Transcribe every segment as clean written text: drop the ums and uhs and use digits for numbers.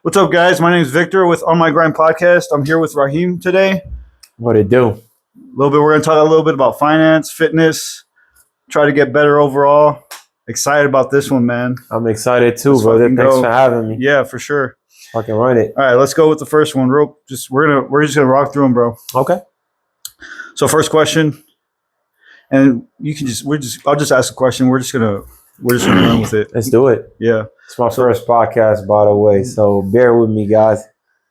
What's up, guys? My name is Victor with On My Grind Podcast. I'm here with Raheem today. What it do? A little bit. We're going to talk a little bit about finance, fitness, try to get better overall. Excited about this one, man. I'm excited too, Let's brother. fucking Thanks go. for having me. Yeah, for sure. Fucking run it. All right, let's go with the first one. We're just gonna rock through them, bro. Okay. So first question, and I'll just ask a question. We're just gonna run with it. Let's do it. Yeah. It's my first podcast, by the way, so bear with me, guys.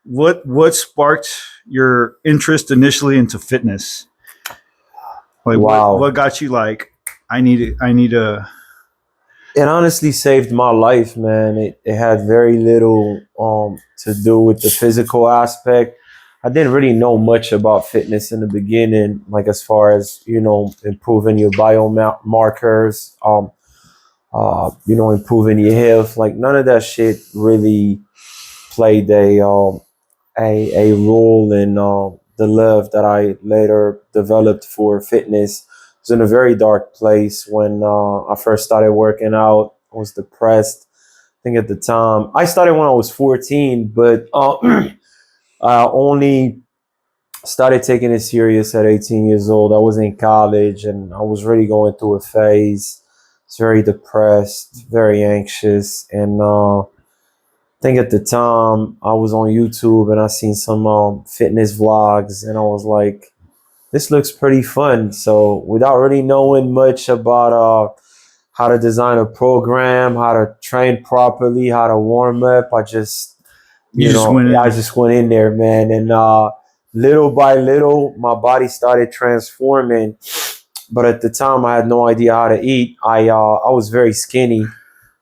What sparked your interest initially into fitness? Like, Wow. what got you like? I need a. It honestly saved my life, man. It had very little to do with the physical aspect. I didn't really know much about fitness in the beginning, like as far as, improving your biomarkers, improving your health. Like none of that shit really played a role in the love that I later developed for fitness. I was in a very dark place when I first started working out. I was depressed. I think at the time I started when I was 14, but I only started taking it serious at 18 years old. I was in college and I was really going through a phase. I was very depressed, very anxious, and I think at the time I was on YouTube and I seen some fitness vlogs and I was like, this looks pretty fun. So without really knowing much about how to design a program, how to train properly, how to warm up, I just went in there, man. And little by little, my body started transforming. But at the time, I had no idea how to eat. I was very skinny,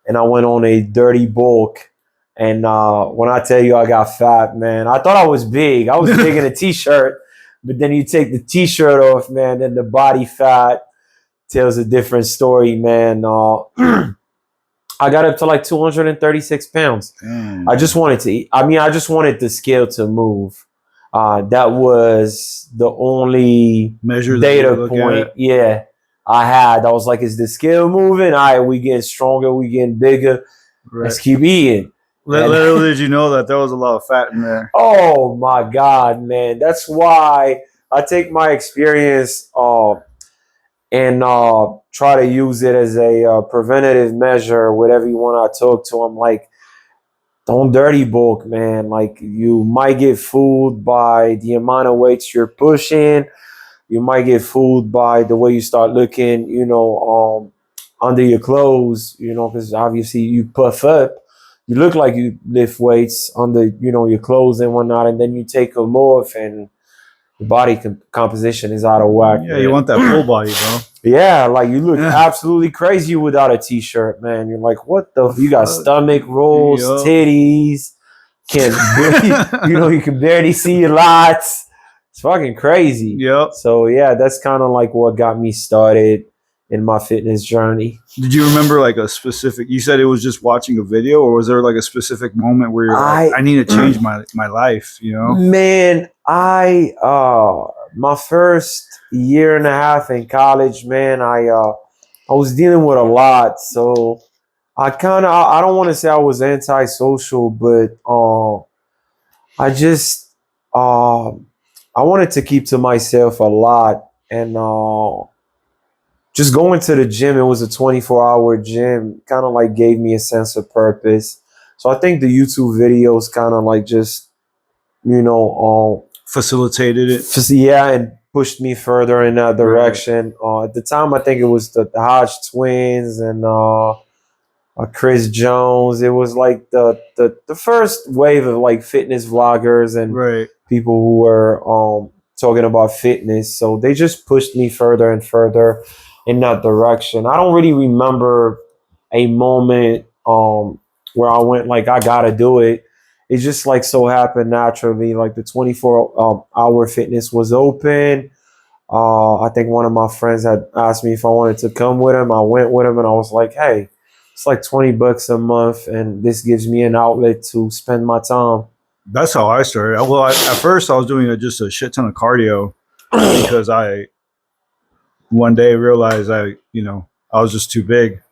and I went on a dirty bulk. And when I tell you I got fat, man, I thought I was big. I was big in a t-shirt. But then you take the t-shirt off, man, and the body fat tells a different story, man. I got up to like 236 pounds. I just wanted to eat. I just wanted the scale to move. That was the only data point, I had. I was like, is the scale moving? All right, we getting stronger, we getting bigger. Right. Let's keep eating. Little did you know that there was a lot of fat in there. Oh my God, man. That's why I take my experience and try to use it as a preventative measure, whatever you want to talk to. I'm like, don't dirty bulk, man. Like you might get fooled by the amount of weights you're pushing. You might get fooled by the way you start looking, under your clothes, because obviously you puff up. You look like you lift weights under, your clothes and whatnot, and then you take them off, and the body composition is out of whack. Yeah, man. You want that full body, bro. Yeah, like you look absolutely crazy without a t-shirt, man. You're like, what the? You got stomach rolls, titties, you can barely see your lots. It's fucking crazy. Yep. So yeah, that's kind of like what got me started in my fitness journey. Did you remember like a specific, you said it was just watching a video, or was there like a specific moment where you're like, I need to change my life, Man, my first year and a half in college, man, I was dealing with a lot. So I don't want to say I was antisocial, but I just I wanted to keep to myself a lot, and just going to the gym, it was a 24-hour gym, kind of like gave me a sense of purpose. So I think the YouTube videos kind of like just, facilitated it. Yeah, and pushed me further in that direction. Right. At the time, I think it was the Hodge twins and Chris Jones. It was like the first wave of like fitness vloggers and people who were talking about fitness. So they just pushed me further and further in that direction. I don't really remember a moment where I went like, I gotta do it. It just like so happened naturally. Like the 24-hour fitness was open. I think one of my friends had asked me if I wanted to come with him. I went with him and I was like, hey, it's like $20 a month and this gives me an outlet to spend my time. That's how I started. Well, at first I was doing just a shit ton of cardio because I one day realized I was just too big.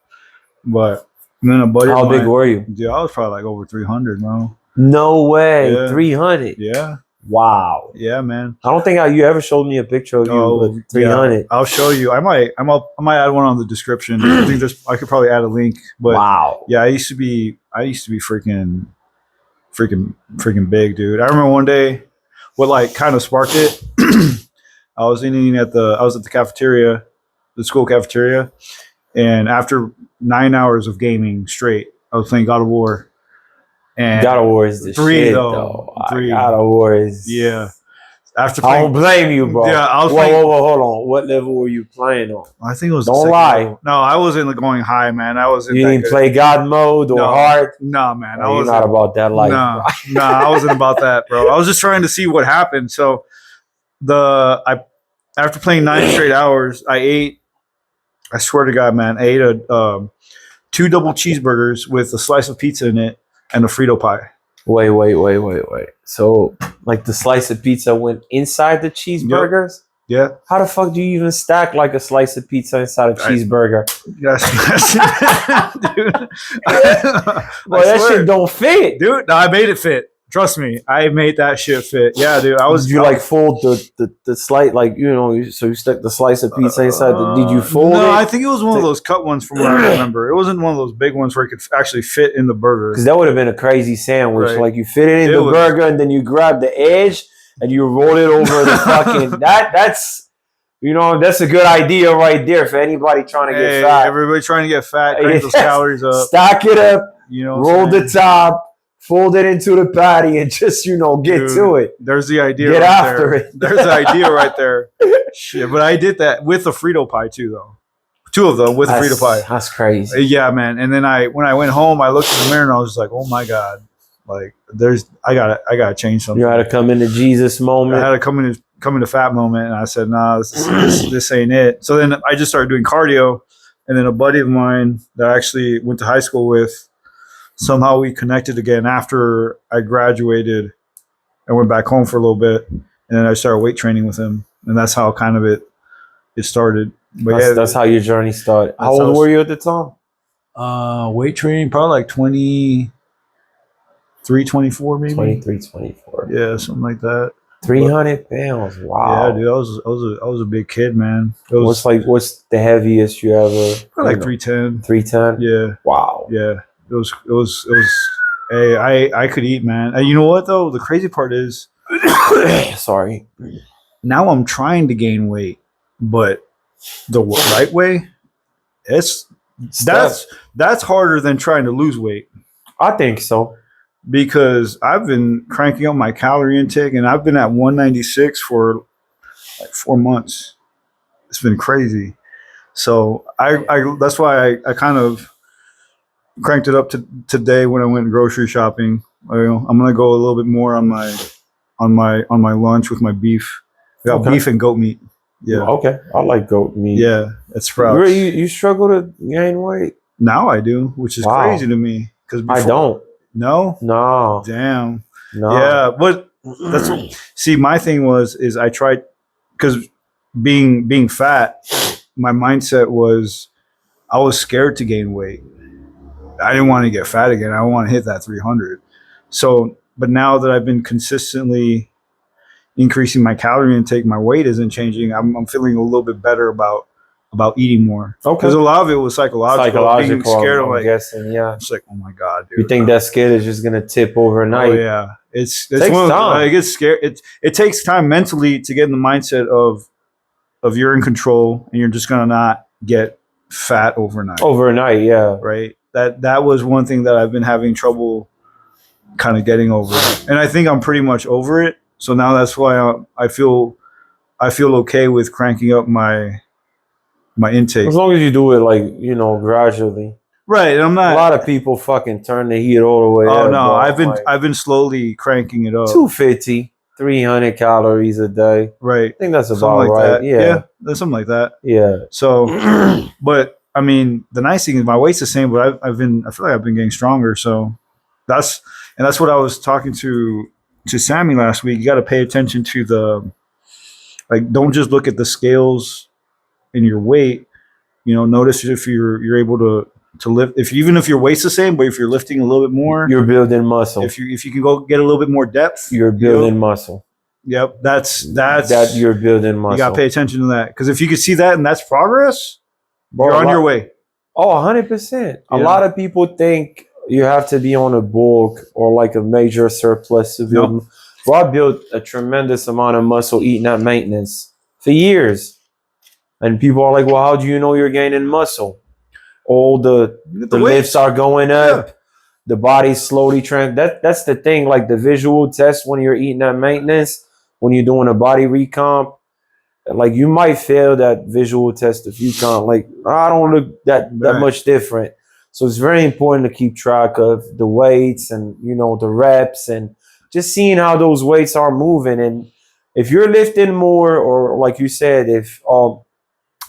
But then a buddy. How big were you? Yeah, I was probably like over 300, bro. No way. Yeah. 300. Yeah. Wow. Yeah, man. I don't think you ever showed me a picture of you with 300. Yeah. I'll show you. I might add one on the description. I think I could probably add a link. But Wow. yeah, I used to be freaking big, dude. I remember one day what like kind of sparked it. I was at the cafeteria, the school cafeteria, and after 9 hours of gaming straight, I was playing God of War. And God of War is the shit, though. though. 3. God of War is. Yeah. After I don't playing, blame you, bro. yeah, I was whoa, playing. whoa, hold on. What level were you playing on? I think it was. Don't lie. Level. No, I wasn't going high, man. I wasn't. You didn't play God mode or hard. No, man. No, you're not about that life. No, I wasn't about that, bro. I was just trying to see what happened. So after playing 9 straight hours, I ate. I swear to God, man, I ate 2 double cheeseburgers with a slice of pizza in it and a Frito pie. Wait. So, like, the slice of pizza went inside the cheeseburgers? Yeah. How the fuck do you even stack like a slice of pizza inside a cheeseburger? Yes, dude. Well, that shit don't fit, dude. No, I made it fit. Trust me, I made that shit fit. Yeah, dude. Did you like fold the slice, like, so you stuck the slice of pizza inside did you fold it? No, I think it was one of those cut ones from what I remember. It wasn't one of those big ones where it could actually fit in the burger. Because that would have been a crazy sandwich. Right. Like, you fit it in the burger and then you grab the edge and you roll it over the fucking that's a good idea right there for anybody trying to get fat. Everybody trying to get fat, crank those calories up. Stack it up, roll the saying? top, fold it into the patty, and just get to it. There's the idea. Get right after there. it. There's the idea right there. Shit, but I did that with the Frito pie too, though. 2 of them with Frito pie. That's crazy. Yeah, man. And then when I went home, I looked in the mirror and I was just like, oh my God, like I gotta change something. You had to come into Jesus moment. I had to come into fat moment, and I said, nah, this ain't it. So then I just started doing cardio, and then a buddy of mine that I actually went to high school with, somehow we connected again after I graduated. I went back home for a little bit, and then I started weight training with him, and that's how kind of it started. But that's how your journey started. How old were you at the time? Weight training, probably like 23, 24 maybe. 23, 24. Yeah, something like that. 300 pounds. Wow. Yeah, dude, I was a big kid, man. What's the heaviest you ever? Probably like 310. 310. Yeah. Wow. Yeah. It was. Hey, I could eat, man. And you know what though? The crazy part is, sorry. Now I'm trying to gain weight, but the right way, that's harder than trying to lose weight. I think so. Because I've been cranking up my calorie intake, and I've been at 196 for like 4 months. It's been crazy. So I that's why I kind of cranked it up to today when I went grocery shopping. I'm gonna go a little bit more on my lunch with my beef. I got beef and goat meat. Yeah. Okay. I like goat meat. Yeah, it's sprouts. Really, you struggle to gain weight? Now I do, which is crazy to me. Because I don't. No? No. Damn. No. Yeah, but see, my thing is I tried, because being fat, my mindset was I was scared to gain weight. I didn't want to get fat again. I want to hit that 300. So, but now that I've been consistently increasing my calorie intake, my weight isn't changing. I'm feeling a little bit better about eating more. Okay. Because a lot of it was psychological. Being scared of, like, guessing, yeah. It's like, oh my God, dude. You think that scale is just gonna tip overnight? Oh yeah. It's takes one of time. I get scared. It takes time mentally to get in the mindset of you're in control and you're just gonna not get fat overnight. Overnight, yeah. Right. That was one thing that I've been having trouble kind of getting over. And I think I'm pretty much over it. So now that's why I feel okay with cranking up my intake. As long as you do it, like, gradually. Right. I'm not. A lot of people fucking turn the heat all the way up. Oh no, bro. I've been slowly cranking it up. 250, 300 calories a day. Right. I think that's something about like right. That. Yeah. That's something like that. Yeah. So, but I mean, the nice thing is my weight's the same, but I feel like I've been getting stronger. So that's what I was talking to Sammy last week. You got to pay attention to don't just look at the scales and your weight. Notice if you're able to lift. If even if your weight's the same, but if you're lifting a little bit more, You're building muscle. if you can go get a little bit more depth, You're building muscle. Yep, that's That you're building muscle. You got to pay attention to that, because if you can see that and that's progress, Bro, you're on your way. Oh, 100%. A Yeah. lot of people think you have to be on a bulk or like a major surplus to build. Nope. Bro, I built a tremendous amount of muscle eating at maintenance for years. And people are like, well, how do you know you're gaining muscle? All the lifts are going up. Yeah. The body's slowly that's the thing, like the visual test when you're eating at maintenance, when you're doing a body recomp. Like you might fail that visual test if you can't. Like I don't look that much different. So it's very important to keep track of the weights and the reps and just seeing how those weights are moving. And if you're lifting more, or like you said, if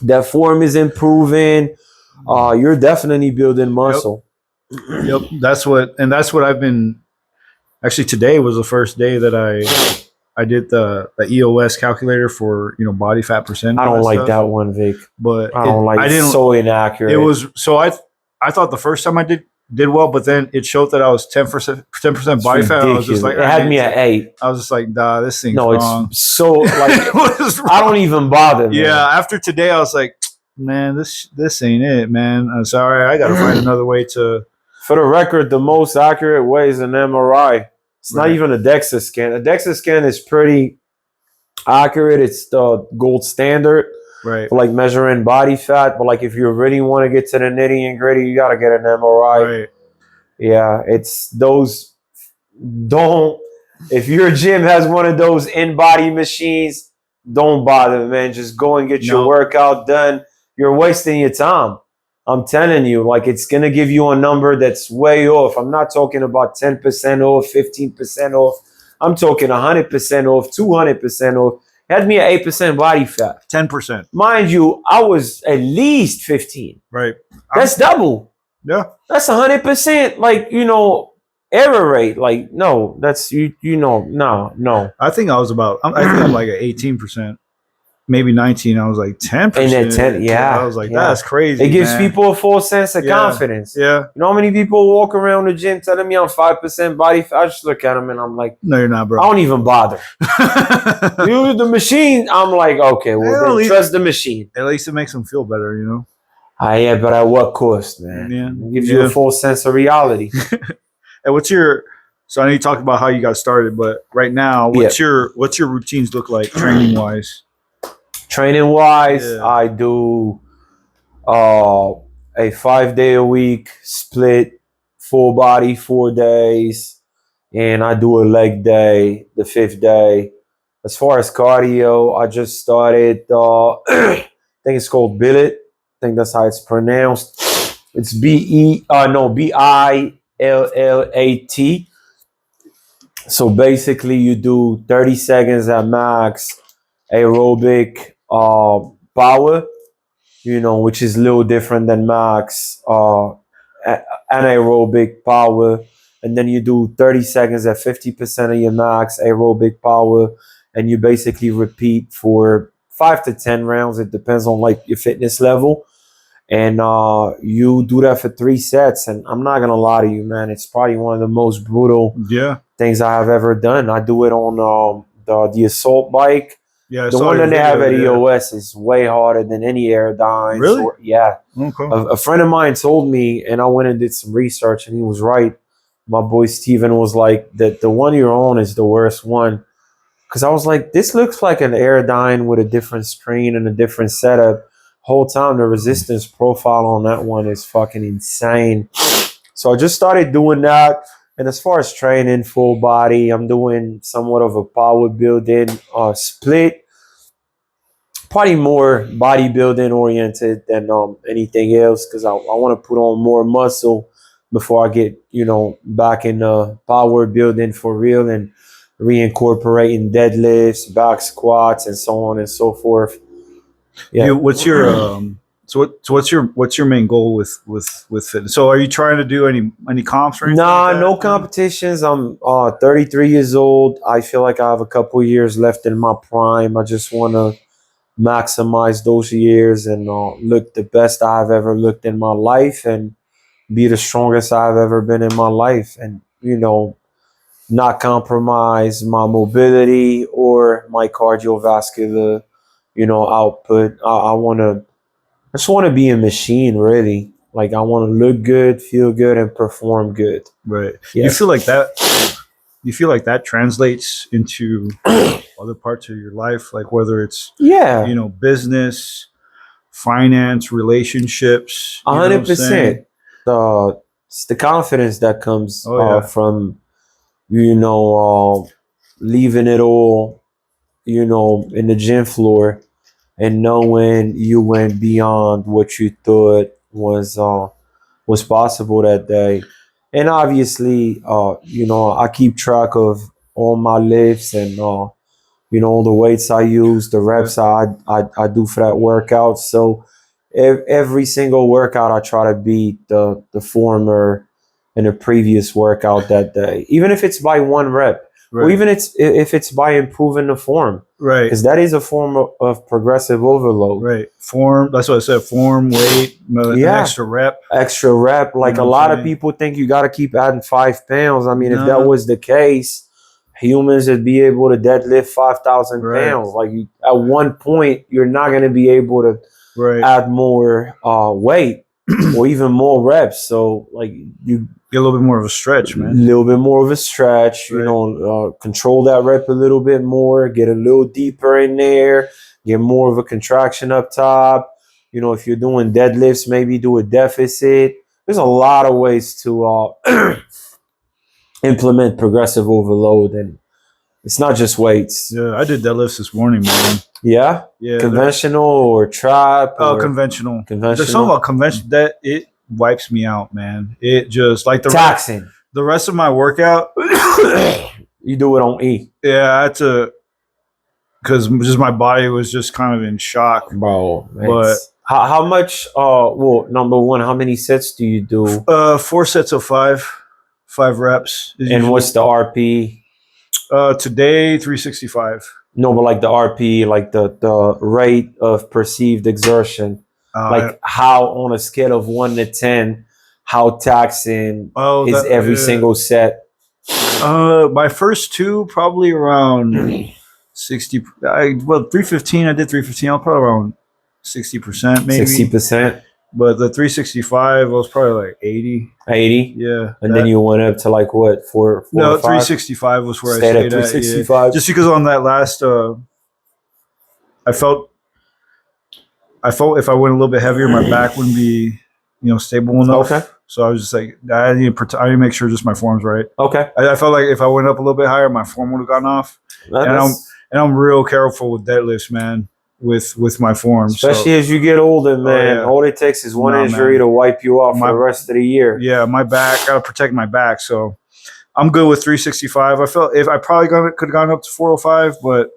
that form is improving, you're definitely building muscle. Yep, that's what I've been. Actually, today was the first day that I did the EOS calculator for body fat percent. I don't like that one, Vic. But I don't like it. It's so inaccurate. It was so I thought the first time I did well, but then it showed that I was 10% body fat. I was just like, it had me at 8. I was just like, nah, this thing's wrong. It's so like I don't even bother. Man. Yeah, after today, I was like, man, this ain't it, man. I'm sorry, I got to find another way to. For the record, the most accurate way is an MRI. It's not even a DEXA scan. A DEXA scan is pretty accurate. It's the gold standard for like measuring body fat. But like if you really want to get to the nitty and gritty, you got to get an MRI. Right. Yeah, it's those. If your gym has one of those in-body machines, don't bother, man. Just go and get your workout done. You're wasting your time. I'm telling you, like it's going to give you a number that's way off. I'm not talking about 10% off, 15% off. I'm talking 100% off, 200% off. It had me at 8% body fat. 10%. Mind you, I was at least 15. Right. That's double. Yeah. That's 100%, like, error rate. Like, no, that's, no. I think I think I'm like at 18%. Maybe 19. I was like 10%. And at 10, yeah. I was like, that's crazy. It gives people a false sense of confidence. Yeah. You know how many people walk around the gym telling me I'm 5% body fat? I just look at them and I'm like, no, you're not, bro. I don't even bother. Use the machine. I'm like, okay, well, then trust the machine. At least it makes them feel better, Yeah, but at what cost, man? Yeah. It gives you a false sense of reality. And so I know you talked about how you got started, but right now, what's your routines look like training wise? Training wise, I do a 5-day-a-week split, full body, 4 days, and I do a leg day the 5th day. As far as cardio, I just started. I think it's called Billet. I think that's how it's pronounced. It's BILLAT. So basically, you do 30 seconds at max aerobic power, which is a little different than max anaerobic power. And then you do 30 seconds at 50% of your max aerobic power. And you basically repeat for 5 to 10 rounds. It depends on like your fitness level. And you do that for 3 sets. And I'm not going to lie to you, man. It's probably one of the most brutal things I have ever done. I do it on the assault bike. Yeah, the one that they have at EOS is way harder than any Aerodyne. Really? Okay. A friend of mine told me, and I went and did some research, and he was right. My boy Steven was like, that the one you're on is the worst one. Because I was like, this looks like an Aerodyne with a different screen and a different setup. Whole time, the resistance profile on that one is fucking insane. So I just started doing that. And as far as training full body, I'm doing somewhat of a power building split. Probably more bodybuilding oriented than anything else, because I want to put on more muscle before I get, back in power building for real and reincorporating deadlifts, back squats, and so on and so forth. Yeah. What's your what's your main goal with fitness? So are you trying to do any comps or anything? Nah, no competitions. I'm 33 years old. I feel like I have a couple years left in my prime. I just want to maximize those years and look the best I've ever looked in my life. And be the strongest I've ever been in my life, and not compromise my mobility or my cardiovascular, output. I just want to be a machine, really. Like I want to look good, feel good, and perform good. Right. You Yes. feel like that. You feel like that translates into other parts of your life, like whether it's Yeah, business, finance, relationships. a You know what I'm hundred saying? percent. It's the confidence that comes Oh yeah. from leaving it all, in the gym floor, and knowing you went beyond what you thought was possible that day. And obviously, I keep track of all my lifts and the weights I use, the Right. reps I do for that workout. So every single workout, I try to beat the former and the previous workout that day, even if it's by one rep, or Right. even if it's by improving the form, Right. because that is a form of progressive overload. Right. Form. That's what I said. Form, weight, an Yeah, extra rep. extra rep. You Like know a what I'm lot of saying? people think you got to keep adding 5 pounds. I mean, if that No. was the case, humans would be able to deadlift 5,000 Right. pounds. Like at one point, you're not going to be able to Right. add more weight or even more reps. So like you Get a little bit more of a stretch, a man. little bit more of a stretch. Right. Control that rep a little bit more. Get a little deeper in there. Get more of a contraction up top. If you're doing deadlifts, maybe do a deficit. There's a lot of ways to implement progressive overload, and it's not just weights. Yeah, I did deadlifts this morning, man. Yeah, Yeah. conventional or trap Oh, or conventional. There's something conventional. about conventional that it wipes me out, man. It just like Taxing. the rest of my workout. You do it on E, Yeah, I had to because just my body was just kind of in shock. bro. But How much? Well, number one, how many sets do you do? 4 sets of five reps. And what's the RP? Today 365. No, but like the RP, like the rate of perceived exertion. Like how on a scale of 1 to 10, how taxing is every single set? My first two probably around 60. 315. I did 315. I'll probably around 60% maybe. 60%. But the 365 was probably like 80. 80. Yeah. And then you went up to like what, four No, or five? 365 was where Stayed I at stayed at. 365. Yeah. Just because on that last, I felt if I went a little bit heavier, my back wouldn't be, stable enough. Okay. So I was just like, I need to make sure just my form's right. Okay. I felt like if I went up a little bit higher, my form would have gone off. And I'm real careful with deadlifts, man. With my form, especially as you get older, man. All it takes is one injury to wipe you off for the rest of the year. Yeah, my back. Gotta protect my back. So I'm good with 365. I felt if I probably could have gone up to 405, but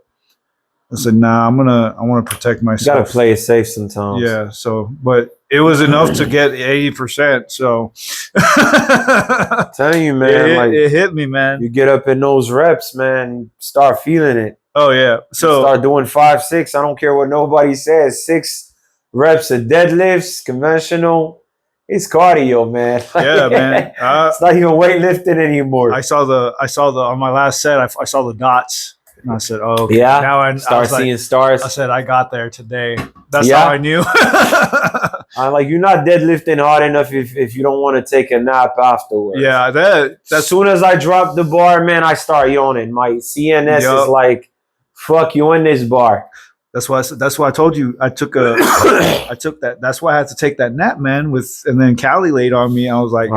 I said, nah, I want to protect myself. You gotta play it safe sometimes. Yeah. So, but it was enough to get 80%. So, I'm telling you, man, it hit me, man. You get up in those reps, man, start feeling it. Oh yeah. So start doing 5, 6. I don't care what nobody says. 6 reps of deadlifts, conventional. It's cardio, man. Yeah, man. It's not even weightlifting anymore. I saw the on my last set. I saw the dots. And I said, "Oh, okay." Yeah." Now I start seeing stars. I said, "I got there today." That's how I knew. I'm like, you're not deadlifting hard enough if you don't want to take a nap afterwards. Yeah, as soon as I drop the bar, man, I start yawning. My CNS is like, fuck you in this bar. That's why I told you I took that. That's why I had to take that nap, man. And then Callie laid on me. I was like,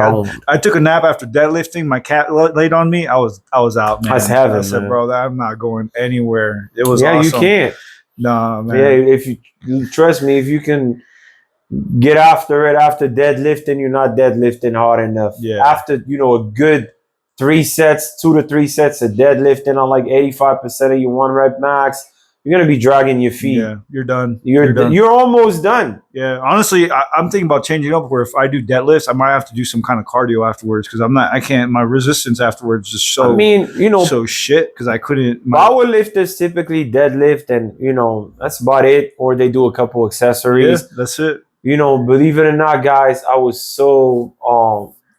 I took a nap after deadlifting. My cat laid on me. I was out, man. I said, bro, I'm not going anywhere. It was awesome. You can't. No, man. Yeah, if you trust me, if you can get after it after deadlifting, you're not deadlifting hard enough. Yeah. After a good 2 to 3 sets of deadlifting on like 85% of your 1 rep max, you're gonna be dragging your feet. Yeah, you're done. You're almost done. Yeah, honestly, I'm thinking about changing up where if I do deadlifts, I might have to do some kind of cardio afterwards because I can't. My resistance afterwards is so. I mean, so shit because I couldn't. Power lifters typically deadlift, and that's about it. Or they do a couple accessories. Yeah, that's it. You know, believe it or not, guys, I was so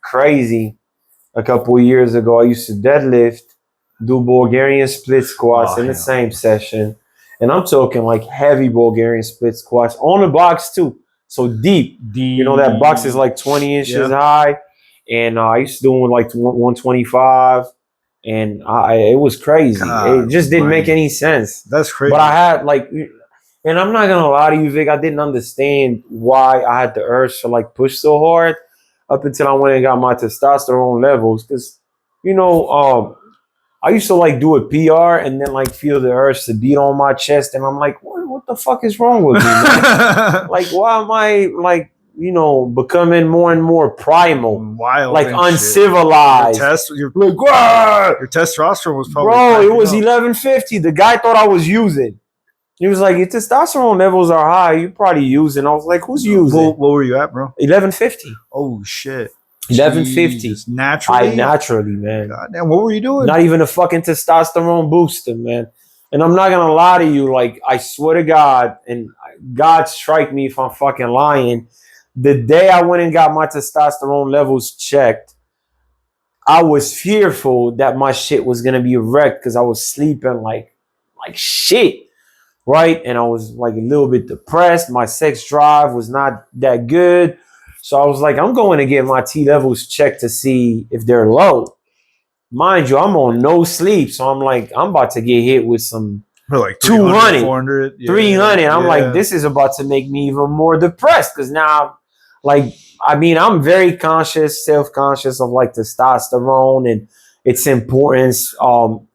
crazy a couple of years ago. I used to deadlift, do Bulgarian split squats Oh in the hell. same session. And I'm talking like heavy Bulgarian split squats on the box too. So deep. You know, that box is like 20 inches Yeah. high. And I used to do like 125. And it was crazy. It God just didn't make almighty. any sense. That's But I crazy. had like, and I'm not gonna lie to you, Vic, I didn't understand why I had the urge to like push so hard up until I went and got my testosterone levels. Because, you know, I used to like do a PR and then like feel the urge to beat on my chest, and I'm like, what the fuck is wrong with me, man? Like, why am I like, you know, becoming more and more primal, Wild like and shit. uncivilized? Like, Your testosterone was probably bro, it cranking was up. 1150. The guy thought I was using. He was like, your testosterone levels are high. You probably using. I was like, who's using? What were you at, bro? 1150. Oh shit. 1150. Jesus. Naturally. I naturally, man. God damn, what were you doing? Not even a fucking testosterone booster, man. And I'm not gonna lie to you, like I swear to God, and God strike me if I'm fucking lying. The day I went and got my testosterone levels checked, I was fearful that my shit was gonna be wrecked because I was sleeping like shit, right? And I was like a little bit depressed. My sex drive was not that good. So I was like, I'm going to get my T levels checked to see if they're low. Mind you, I'm on no sleep. So I'm like, I'm about to get hit with some For like 200, 400. 300. I'm like, this is about to make me even more depressed because now, like, I mean, I'm very conscious, self-conscious of like testosterone and its importance,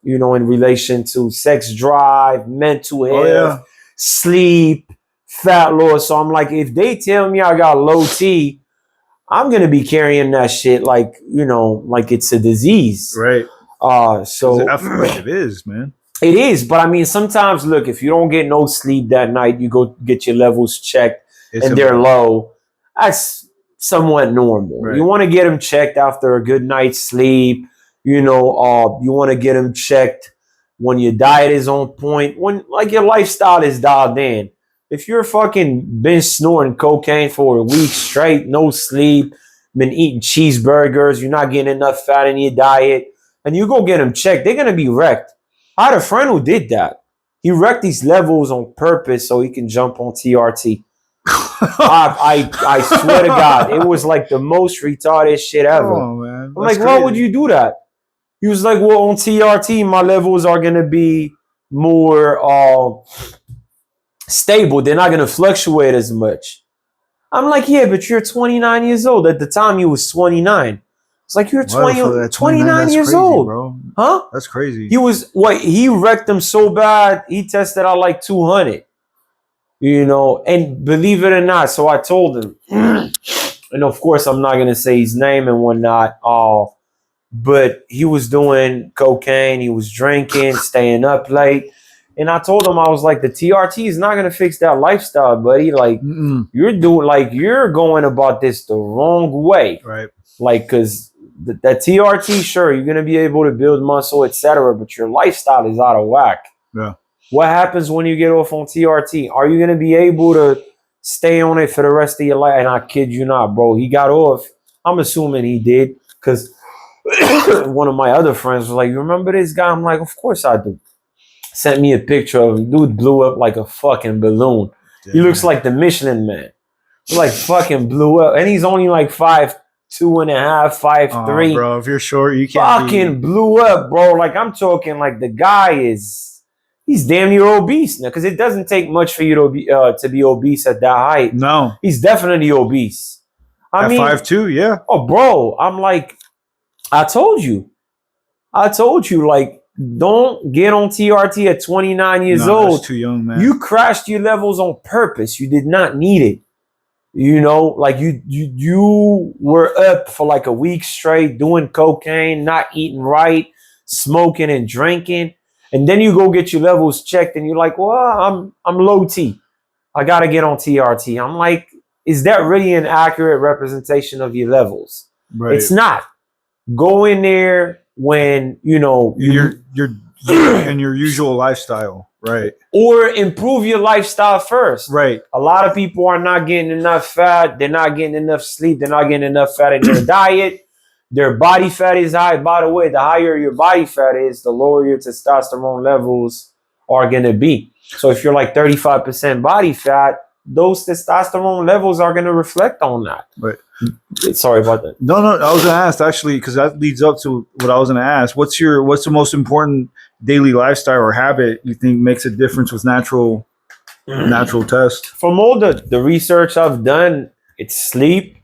you know, in relation to sex drive, mental health, Oh yeah. sleep, fat loss. So I'm like, if they tell me I got low T, I'm gonna be carrying that shit like, you know, like it's a disease. Right. So I feel like it is, man. it is, but I mean, sometimes look, if you don't get no sleep that night, you go get your levels checked and they're low. That's somewhat normal. Right. You want to get them checked after a good night's sleep. You know, you want to get them checked when your diet is on point, when like your lifestyle is dialed in. If you're fucking been snorting cocaine for a week straight, no sleep, been eating cheeseburgers, you're not getting enough fat in your diet, and you go get them checked, they're gonna be wrecked. I had a friend who did that. He wrecked these levels on purpose so he can jump on TRT. I swear to God, it was like the most retarded shit ever. Oh man. I'm like, why would you do that? He was like, well, on TRT, my levels are gonna be more stable. They're not gonna fluctuate as much. I'm like, yeah, but you're 29 years old. At the time, he was 29. It's like, you're 29 years crazy, old. Bro. Huh? That's crazy. He was, what, he wrecked them so bad, he tested out like 200. You know, and believe it or not, so I told him, and of course, I'm not going to say his name and whatnot, but he was doing cocaine, he was drinking, staying up late. And I told him, I was like, the TRT is not gonna fix that lifestyle, buddy. Like, you're going about this the wrong way. Right. Like, cause that TRT, sure, you're gonna be able to build muscle, etc., but your lifestyle is out of whack. Yeah. What happens when you get off on TRT? Are you gonna be able to stay on it for the rest of your life? And I kid you not, bro. He got off. I'm assuming he did, because one of my other friends was like, you remember this guy? I'm like, of course I do. Sent me a picture of him. Dude blew up like a fucking balloon. Damn. He looks like the Michelin Man. He like fucking blew up. And he's only like 5'2.5", 5'3". Bro, if you're short, you can't fucking blew up, bro. Like, I'm talking like the guy is, he's damn near obese now. Because it doesn't take much for you to be obese at that height. No. He's definitely obese. I mean, 5'2", yeah. Oh, bro. I'm like, I told you, like, don't get on TRT at 29 years old. That's too young, man. You crashed your levels on purpose. You did not need it. You know, like you were up for like a week straight doing cocaine, not eating right, smoking and drinking, and then you go get your levels checked, and you're like, well, I'm low T. I gotta get on TRT. I'm like, is that really an accurate representation of your levels? Right. It's not. Go in there when, you know, you're in your usual lifestyle. Right. or improve your lifestyle first. Right. A lot of people are not getting enough fat. They're not getting enough sleep. They're not getting enough fat in their diet. Their body fat is high. By the way, the higher your body fat is, the lower your testosterone levels are going to be. So if you're like 35% body fat, those testosterone levels are going to reflect on that. Right. Sorry about that. No, I was gonna ask actually because that leads up to what I was gonna ask. What's the most important daily lifestyle or habit you think makes a difference with natural test? From all the research I've done, it's sleep,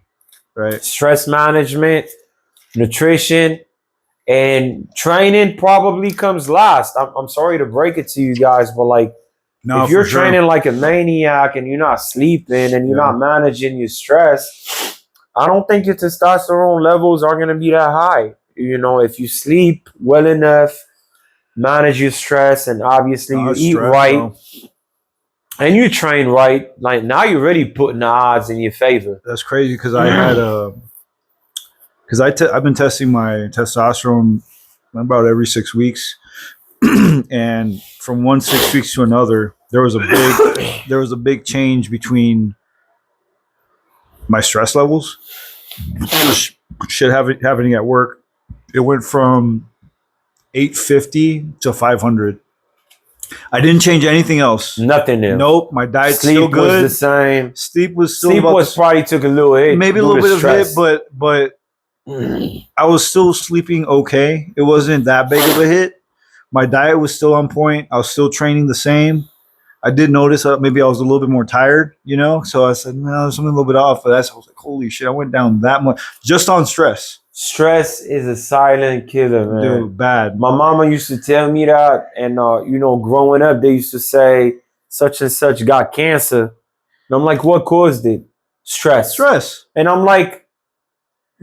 Right. stress management, nutrition, and training probably comes last. I'm sorry to break it to you guys, but like No, if you're for sure. training like a maniac and you're not sleeping and you're not managing your stress, I don't think your testosterone levels are going to be that high. You know, if you sleep well enough, manage your stress, and obviously you eat right, bro. and you train right, like now you're really putting the odds in your favor. That's crazy because I had I've been testing my testosterone about every 6 weeks, and from 6 weeks to another, there was a big change between my stress levels. Shit happening at work. It went from 850 to 500. I didn't change anything else. Nothing else. Nope. My diet's Sleep still good. was the same. Sleep was still Probably took a little hit. Maybe a little bit of hit, but I was still sleeping okay. It wasn't that big of a hit. My diet was still on point. I was still training the same. I did notice maybe I was a little bit more tired, So I said, no, there's something a little bit off. But I was like, holy shit, I went down that much just on stress. Stress is a silent killer, man. Dude, bad. My mama used to tell me that, and growing up, they used to say such and such got cancer. And I'm like, what caused it? Stress. And I'm like,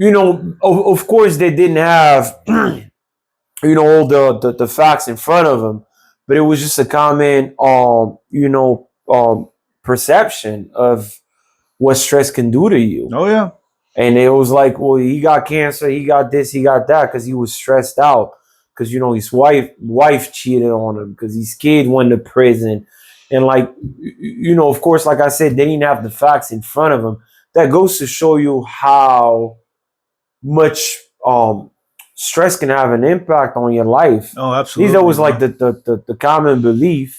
of course they didn't have, all the facts in front of them, but it was just a common, perception of what stress can do to you. Oh yeah. And it was like, well, he got cancer, he got this, he got that, because he was stressed out, because his wife cheated on him, because his kid went to prison, and of course, like I said, they didn't have the facts in front of him. That goes to show you how much stress can have an impact on your life. Oh, absolutely. These was like the common belief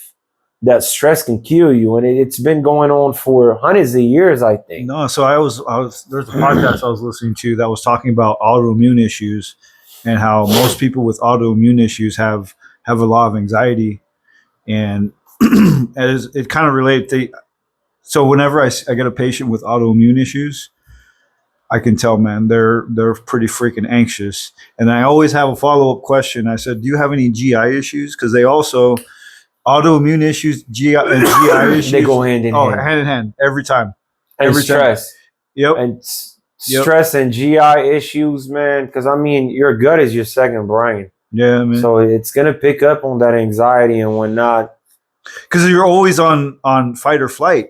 that stress can kill you, and it's been going on for hundreds of years, I think. No, so I was there's a podcast I was listening to that was talking about autoimmune issues and how most people with autoimmune issues have a lot of anxiety, and it kind of related. So whenever I get a patient with autoimmune issues, I can tell, man, they're pretty freaking anxious, and I always have a follow up question. I said, "Do you have any GI issues?" Because they also autoimmune issues, GI issues, they go hand in hand. hand in hand every time. And every stress. Time. Yep. And stress and GI issues, man. Because your gut is your second brain. Yeah, man. So it's gonna pick up on that anxiety and whatnot. Because you're always on fight or flight.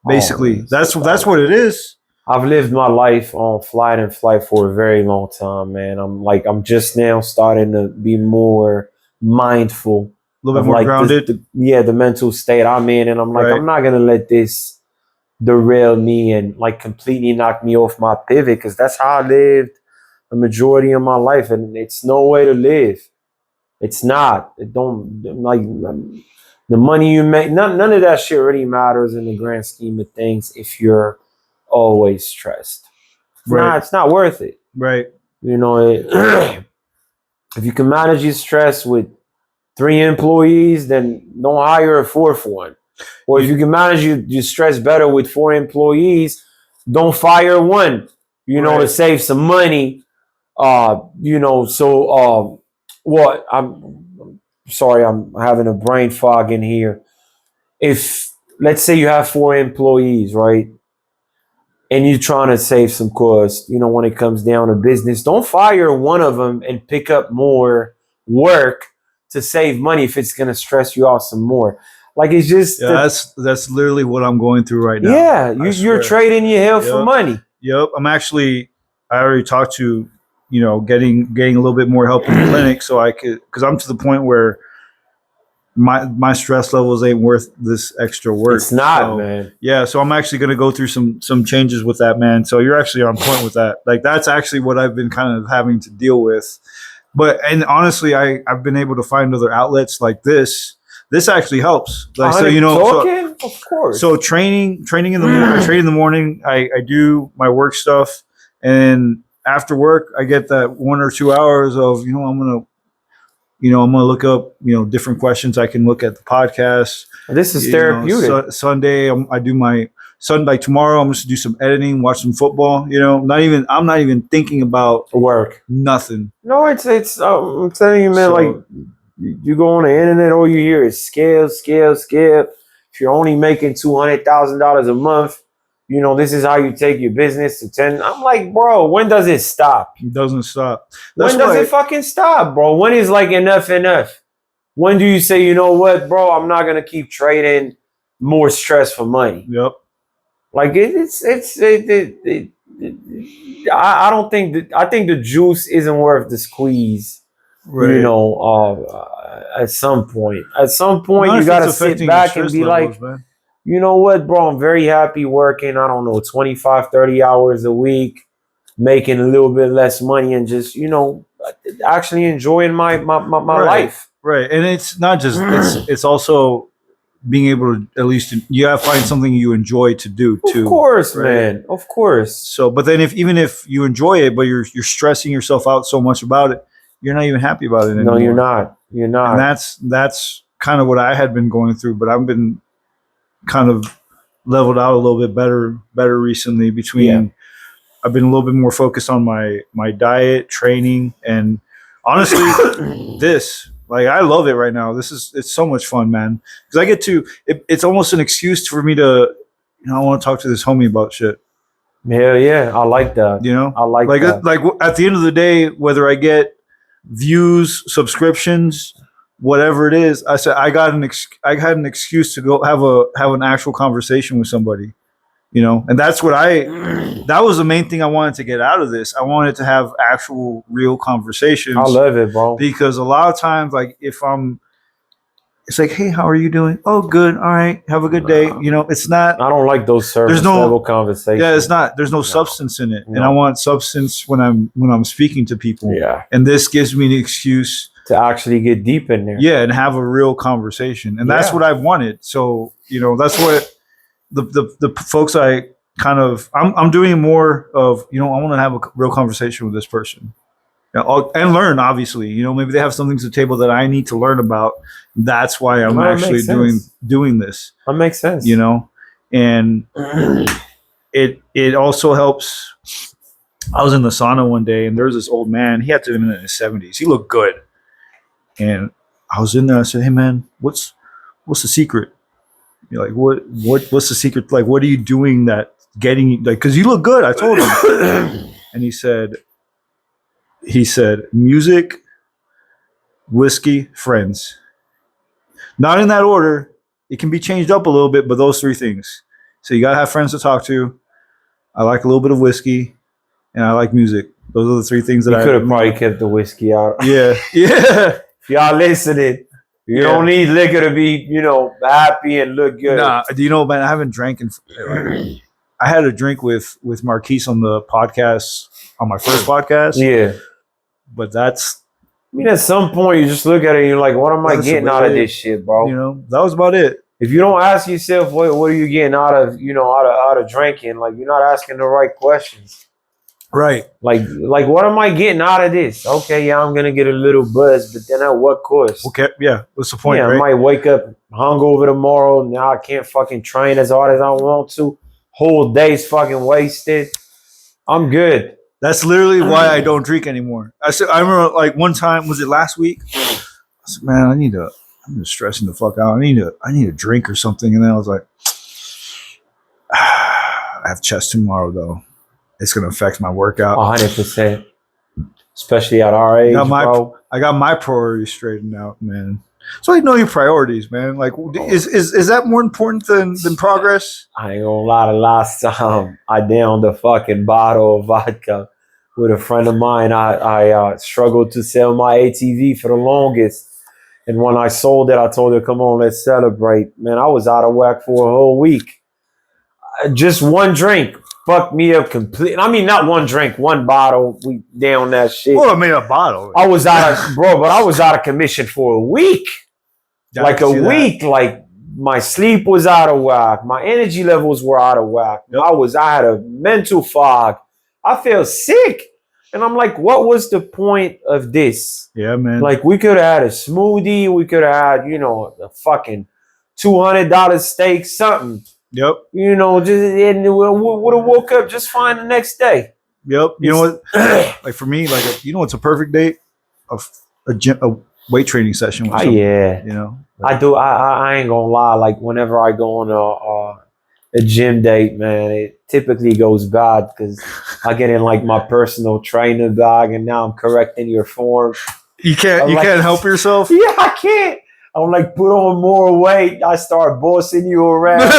Basically, that's what it is. I've lived my life on flight and flight for a very long time, man. I'm just now starting to be more mindful. A little bit more grounded. The mental state I'm in. And I'm like, I'm not going to let this derail me and completely knock me off my pivot, because that's how I lived the majority of my life. And it's no way to live. It's not. It don't, the money you make, none of that shit really matters in the grand scheme of things if you're always stressed. It's not worth it. Right. If you can manage your stress with 3 employees, then don't hire a 4th one. Or if you can manage your stress better with 4 employees, don't fire one, to save some money. What? I'm sorry, I'm having a brain fog in here. If, let's say you have 4 employees, right? And you're trying to save some cost, when it comes down to business, don't fire one of them and pick up more work to save money if it's going to stress you out some more. It's just... Yeah, that's literally what I'm going through right now. Yeah, you're trading your health for money. Yep. I already talked to, getting a little bit more help in the clinic so I could, because I'm to the point where my stress levels ain't worth this extra work. It's not, So, man. yeah, so I'm actually going to go through some changes with that, man. So you're actually on point with that. Like that's actually what I've been kind of having to deal with. But and honestly, I've been able to find other outlets like this. This actually helps. Like so, Talking, of course. so training in the morning. I train in the morning. I do my work stuff, and after work, I get that 1 or 2 hours of I'm gonna look up different questions. I can look at the podcast. This is therapeutic. Sunday, I do my Sunday. Like tomorrow, I'm just do some editing, watch some football. I'm not even thinking about Work. nothing. No, it's. I'm telling you, man. So- like you go on the internet, all you hear is scale. If you're only making $200,000 a month, this is how you take your business to 10. I'm like, bro, when does it stop? It doesn't stop. When does it fucking stop, bro? When is like enough? When do you say, you know what, bro? I'm not gonna keep trading more stress for money. Yep. Like I don't think that. I think the juice isn't worth the squeeze. Right. At some point, Not you if gotta it's sit affecting back your and stress be levels, like, man. you know what, bro? I'm very happy working. I don't know, 25, 30 hours a week, making a little bit less money, and just actually enjoying my Right. life. Right, and it's not just it's also being able to at least you have to find something you enjoy to do too. Of course, right? man. Of course. So, but then even if you enjoy it, but you're stressing yourself out so much about it, you're not even happy about it anymore. No, you're not. You're not. And that's kind of what I had been going through, but I've been kind of leveled out a little bit better recently. I've been a little bit more focused on my diet, training, and honestly, I love it right now. It's so much fun, man. Because I get to it's almost an excuse for me to I want to talk to this homie about shit. Yeah, I like that. I like that. Like at the end of the day, whether I get views, subscriptions, whatever it is, I said I had an excuse to go have an actual conversation with somebody. And that's what that was the main thing I wanted to get out of this. I wanted to have actual real conversations. I love it, bro. Because a lot of times, like it's like, hey, how are you doing? Oh, good. All right. Have a good day. It's not. I don't like those surface level conversations. Yeah, it's not. There's no substance in it, and I want substance when I'm speaking to people. Yeah. And this gives me an excuse to actually get deep in there. Yeah, and have a real conversation, and that's what I wanted. So that's what the folks I'm doing more of. I want to have a real conversation with this person. And learn, obviously. Maybe they have something to the table that I need to learn about. That's why I'm actually doing this. That makes sense. And it also helps. I was in the sauna one day, and there was this old man. He had to have been in his 70s. He looked good, and I was in there. I said, "Hey, man, what's the secret? You're like, what's the secret? Like, what are you doing that getting you like? Because you look good." I told him, and he said, music, whiskey, friends. Not in that order. It can be changed up a little bit, but those three things. So you got to have friends to talk to. I like a little bit of whiskey, and I like music. Those are the three things that I could have probably kept the whiskey out. Yeah. Yeah. If y'all listening, you don't need liquor to be, happy and look good. Nah, man, I haven't drank I had a drink with Marquise on the podcast, on my first podcast. Yeah. But at some point you just look at it and you're like, what am I getting out of this shit, bro? That was about it. If you don't ask yourself what are you getting out of, out of drinking, like you're not asking the right questions. Right. Like what am I getting out of this? Okay, yeah, I'm gonna get a little buzz, but then at what cost? Okay, yeah. What's the point? Yeah, right? I might wake up hungover tomorrow. Now I can't fucking train as hard as I want to. Whole day's fucking wasted. I'm good. That's literally why I don't drink anymore. I remember like one time, was it last week? I said, man, I'm just stressing the fuck out. I need a drink or something. And then I was like, I have chest tomorrow though. It's gonna affect my workout. 100%. Especially at our age, bro. I got my priorities straightened out, man. So you know your priorities, man. Like, is that more important than progress? I ain't gonna lie. The last time I downed a fucking bottle of vodka with a friend of mine, I struggled to sell my ATV for the longest. And when I sold it, I told her, "Come on, let's celebrate." Man, I was out of whack for a whole week. Just one drink fucked me up completely. I mean, not one drink, one bottle. We down that shit. Well, I mean, a bottle. I was out of bro, but I was out of commission for a week. Like a week. Like my sleep was out of whack. My energy levels were out of whack. Yep. I had a mental fog. I felt sick. And I'm like, what was the point of this? Yeah, man. Like we could have had a smoothie, we could have had, a fucking $200 steak, something. Yep. Just and would have woke up just fine the next day. Yep. You know what? Like for me, like what's a perfect date? A weight training session. With Yeah. I do. I ain't gonna lie. Like whenever I go on a gym date, man, it typically goes bad because I get in like my personal trainer bag, and now I'm correcting your form. You can't help yourself. Yeah, I can't. I'm like, put on more weight. I start bossing you around.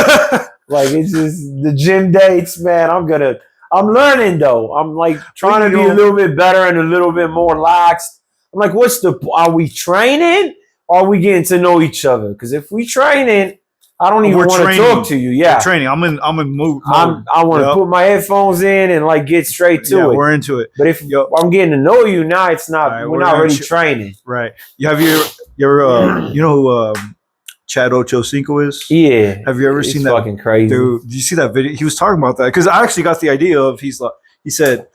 Like it's just the gym dates, man. I'm learning though. I'm like trying to be a little bit better and a little bit more laxed. I'm like, are we training or are we getting to know each other? Because if we training, I don't even want to talk to you. Yeah. We're training. I'm in mood. I want to put my headphones in and like get straight to it. We're into it. But if I'm getting to know you now, it's not. Right, we're not really training. Right. You know who Chad Ochocinco is? Yeah. Have you ever seen that? Fucking crazy. Dude, did you see that video? He was talking about that because I actually got the idea of he said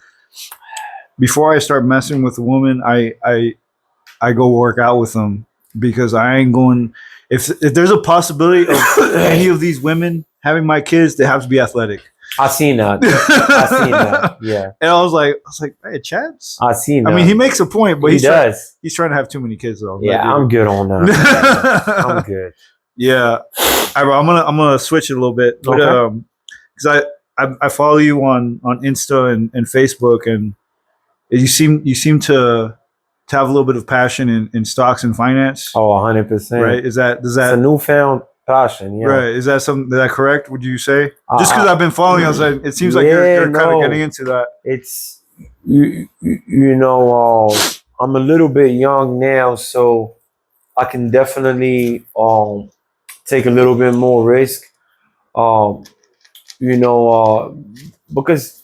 before I start messing with a woman, I go work out with them because I ain't going. If there's a possibility of any of these women having my kids, they have to be athletic. I seen that. Yeah. And I was like, hey, Chad's. I seen that. I mean, he makes a point, but he's trying to have too many kids though. Yeah, I'm good on that. I'm good. Yeah. I'm gonna switch it a little bit. But because I follow you on Insta and Facebook, and you seem to have a little bit of passion in stocks and finance. Oh, 100%. Right? Does that it's a newfound passion? Yeah. Right? Is that correct? Would you say? Just because I've been following you, it seems like you're kind of getting into that. It's I'm a little bit young now, so I can definitely take a little bit more risk. Because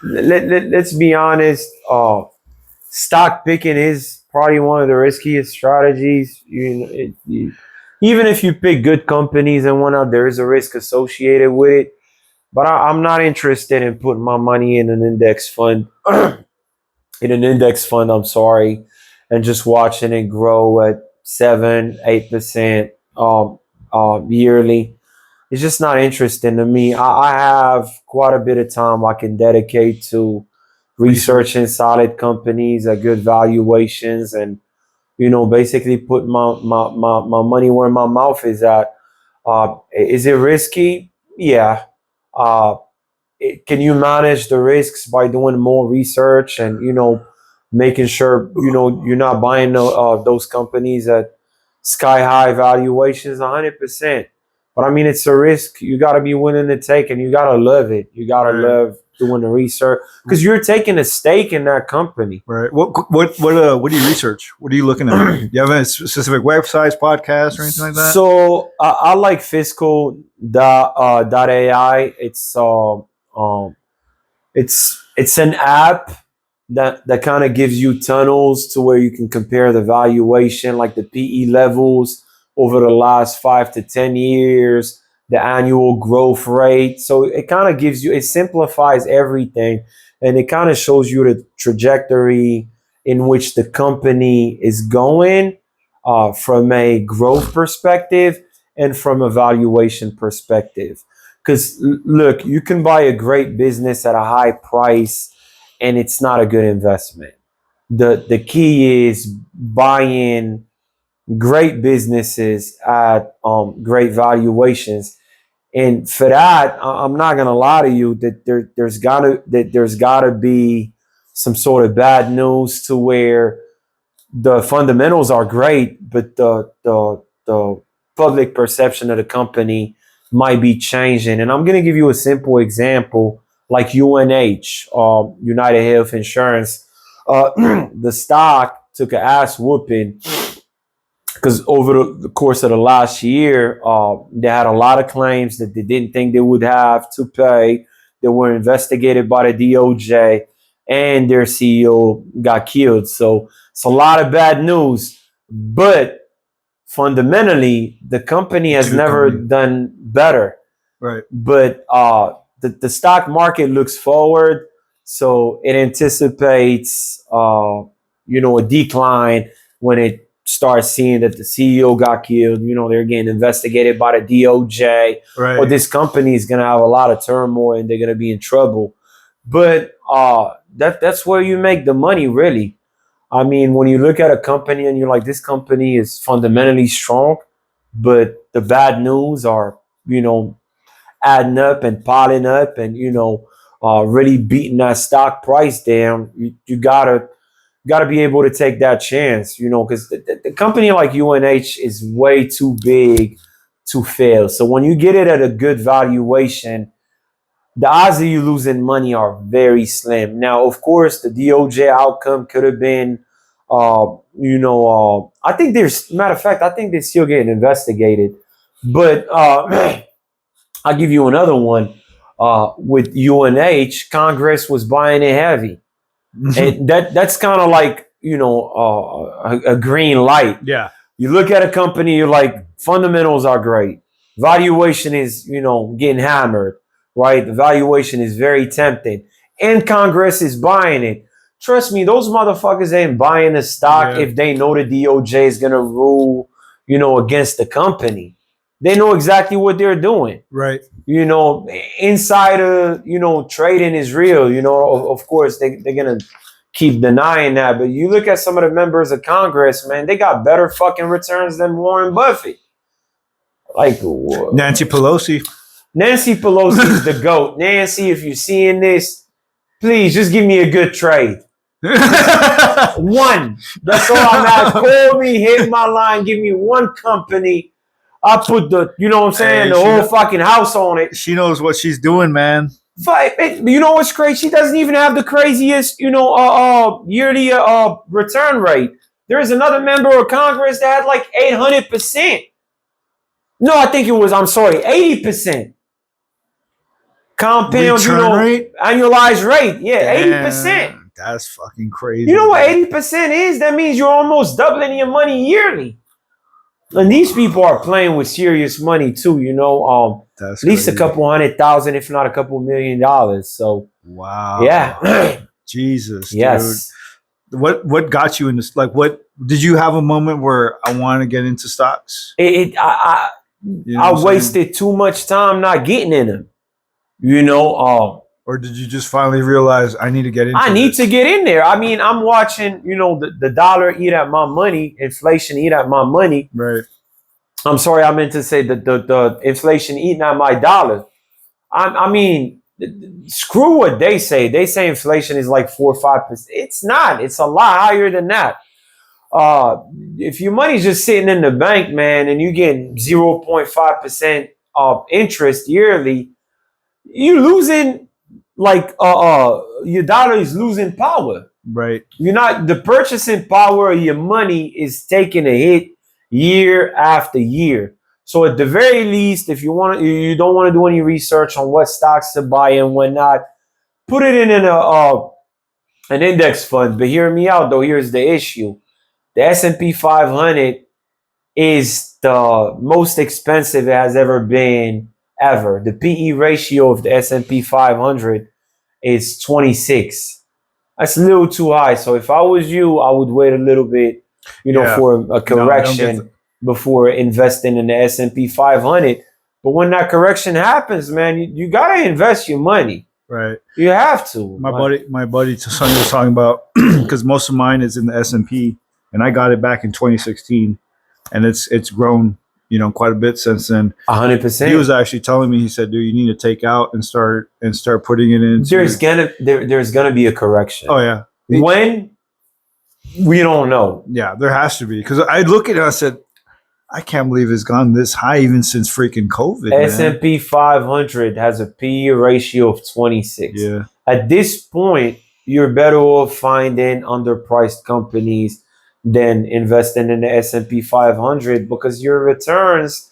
let's be honest, stock picking is probably one of the riskiest strategies. Even if you pick good companies and whatnot, there is a risk associated with it. But I'm not interested in putting my money in an index fund, I'm sorry, and just watching it grow at 7-8% yearly. It's just not interesting to me. I have quite a bit of time I can dedicate to researching solid companies at good valuations, and basically put my money where my mouth is at. Is it risky? Yeah. Can you manage the risks by doing more research and making sure you're not buying those companies at sky high valuations? 100%. But I mean, it's a risk you got to be willing to take, and you got to love it. You got to love doing the research because you're taking a stake in that company. Right. What do you research? What are you looking at? Do you have any specific websites, podcasts, or anything like that? So I like fiscal.ai. It's an app that kind of gives you tunnels to where you can compare the valuation, like the PE levels over the last 5 to 10 years, the annual growth rate. So it kind of it simplifies everything, and it kind of shows you the trajectory in which the company is going from a growth perspective and from a valuation perspective. Because look, you can buy a great business at a high price and it's not a good investment. The key is buying great businesses at great valuations, and for that, I'm not gonna lie to you that there's gotta be some sort of bad news to where the fundamentals are great, but the public perception of the company might be changing. And I'm gonna give you a simple example, like UNH, United Health Insurance. The stock took an ass whooping because over the course of the last year, they had a lot of claims that they didn't think they would have to pay. They were investigated by the DOJ, and their CEO got killed. So it's a lot of bad news. But fundamentally, the company It's a has good never company. done better. Right. But the stock market looks forward, so it anticipates a decline when it starts seeing that the CEO got killed. They're getting investigated by the DOJ, or Right. this company is going to have a lot of turmoil and they're going to be in trouble. But that's where you make the money, really. I mean, when you look at a company and you're like, this company is fundamentally strong, but the bad news are, adding up and piling up, and really beating that stock price down. You gotta be able to take that chance, because the company like UNH is way too big to fail. So when you get it at a good valuation, the odds of you losing money are very slim. Now, of course, the DOJ outcome could have been, I think matter of fact, I think they're still getting investigated. But I'll give you another one. With UNH, Congress was buying it heavy, and that's kind of like a green light. Yeah. You look at a company, you're like, fundamentals are great. Valuation is, getting hammered, right? The valuation is very tempting. And Congress is buying it. Trust me, those motherfuckers ain't buying the stock Yeah. if they know the DOJ is going to rule, against the company. They know exactly what they're doing. Right. Insider, trading is real. Of course, they're going to keep denying that. But you look at some of the members of Congress, man, they got better fucking returns than Warren Buffett. Like Nancy Pelosi. Nancy Pelosi is the GOAT. Nancy, if you're seeing this, please just give me a good trade. One. That's all I'm at. Call me, hit my line, give me one company. I put the what I'm saying, the whole fucking house on it. She knows what she's doing, man. You know what's crazy? She doesn't even have the craziest, yearly return rate. There is another member of Congress that had like 800%. No, I think it was, I'm sorry, 80%. Compound, Return rate? annualized rate. Yeah, 80%. That's fucking crazy. You know what 80% is? That means you're almost doubling your money yearly. And these people are playing with serious money too, That's at least crazy. a couple 100,000, if not a couple $1 million. So wow. yeah. Jesus, yes. dude. What got you in this? Like, what did you have a moment where I want to get into stocks? I wasted too much time not getting in them. Or did you just finally realize I need to get into I need to get in there. I mean, I'm watching, the dollar eat at my money, inflation eat at my money. Right. I'm sorry, I meant to say that the inflation eating at my dollar. I mean, screw what they say. They say inflation is like 4 or 5%. It's not. It's a lot higher than that. If your money's just sitting in the bank, man, and you get 0.5% of interest yearly, you losing like your dollar is losing power. Right. You're not, the purchasing power of your money is taking a hit year after year. So at the very least, if you don't want to do any research on what stocks to buy and what not, put it in an index fund. But hear me out though. Here's the issue: the S&P 500 is the most expensive it has ever been ever. The PE ratio of the S&P 500 is 26. That's a little too high. So if I was you, I would wait a little bit, for a correction before investing in the S&P 500. But when that correction happens, man, you gotta invest your money. Right. You have to. My buddy Sonny was talking about, because most of mine is in the S&P, and I got it back in 2016, and it's grown, quite a bit since then. 100%. He was actually telling me, he said, dude, you need to take out and start putting it in. There's gonna be a correction. Oh yeah. When? We don't know. Yeah, there has to be, because I look at it and I said, I can't believe it's gone this high even since freaking COVID. S&P 500 has a PE ratio of 26. Yeah. At this point, you're better off finding underpriced companies than investing in the S&P 500, because your returns,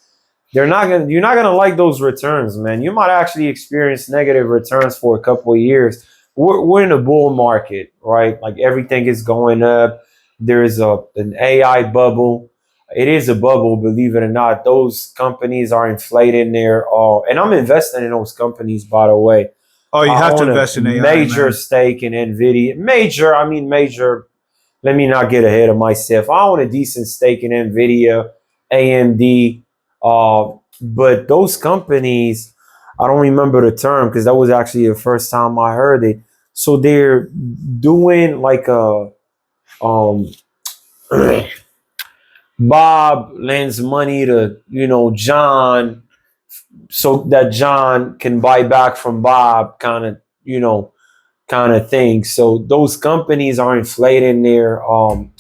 you're not gonna like those returns, man. You might actually experience negative returns for a couple of years. We're in a bull market, right? Like everything is going up. There's an AI bubble. It is a bubble, believe it or not. Those companies are inflating their and I'm investing in those companies, by the way. Oh, you I have to own a invest in AI, major man. stake in Nvidia. Major, I mean major. Let me not get ahead of myself. I own a decent stake in Nvidia, AMD, but those companies, I don't remember the term because that was actually the first time I heard it. So they're doing like a um, Bob lends money to John, so that John can buy back from Bob, kind of thing. So those companies are inflating their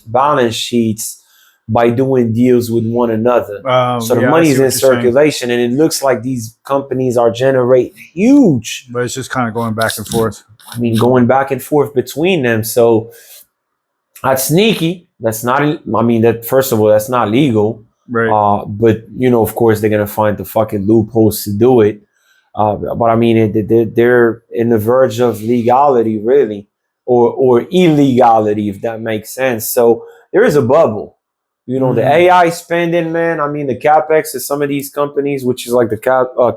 balance sheets by doing deals with one another. So the Yeah, I money is see in what you're saying, circulation, and it looks like these companies are generating huge. but it's just kind of going back and forth. I mean, going back and forth between them. So that's sneaky. That's not. I mean, that first of all, that's not legal. Right. But of course, they're gonna find the fucking loopholes to do it. But I mean, they're in the verge of legality, really, or illegality, if that makes sense. So there is a bubble. The AI spending, man. I mean, the capex of some of these companies, which is like the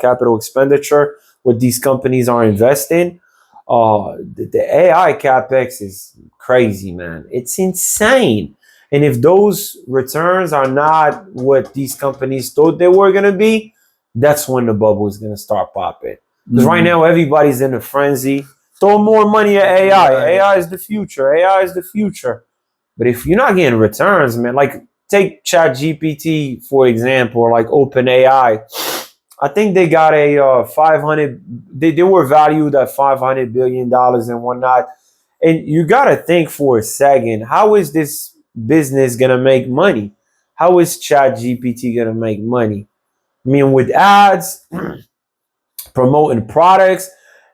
capital expenditure, what these companies are investing. The AI capex is crazy, man. It's insane. And if those returns are not what these companies thought they were going to be, that's when the bubble is going to start popping. Because right now, everybody's in a frenzy. Throw more money at AI. AI is the future. AI is the future. But if you're not getting returns, man, like take ChatGPT, for example, or like OpenAI. I think they got a 500, they were valued at $500 billion and whatnot. And you got to think for a second, how is this business going to make money? How is ChatGPT going to make money? I mean, with ads, promoting products,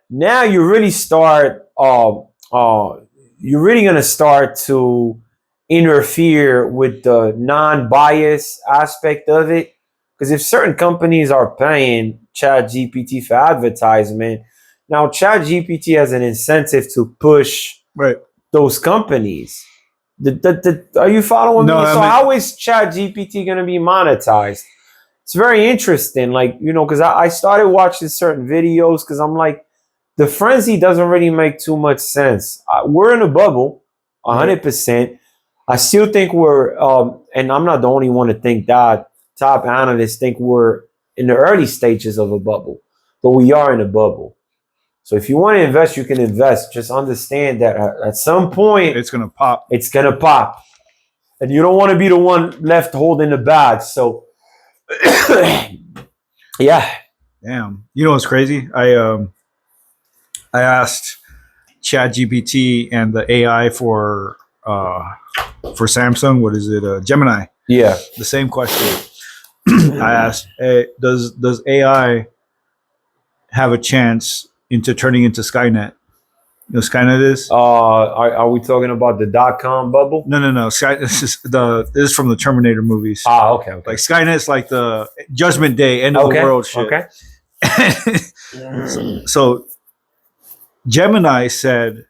now you really start, you're really going to start to interfere with the non-bias aspect of it. Because if certain companies are paying ChatGPT for advertisement, now ChatGPT has an incentive to push Right. those companies. Are you following No, me? I So mean, how is ChatGPT going to be monetized? It's very interesting, like, because I started watching certain videos because I'm like, the frenzy doesn't really make too much sense. We're in a bubble, 100%. I still think we're, and I'm not the only one to think that. Top analysts think we're in the early stages of a bubble, but we are in a bubble. So if you want to invest, you can invest. Just understand that at some point, it's gonna pop. it's going to pop. And you don't want to be the one left holding the bag. So, yeah. Damn. You know what's crazy? I asked ChatGPT and the AI for Samsung. What is it? Gemini. Yeah. The same question. I asked, hey, does AI have a chance into turning into Skynet? You know what Skynet is? Are we talking about the .com bubble? No. This is from the Terminator movies. Okay. Like Skynet's like the Judgment Day, end of the world shit. Okay. So Gemini said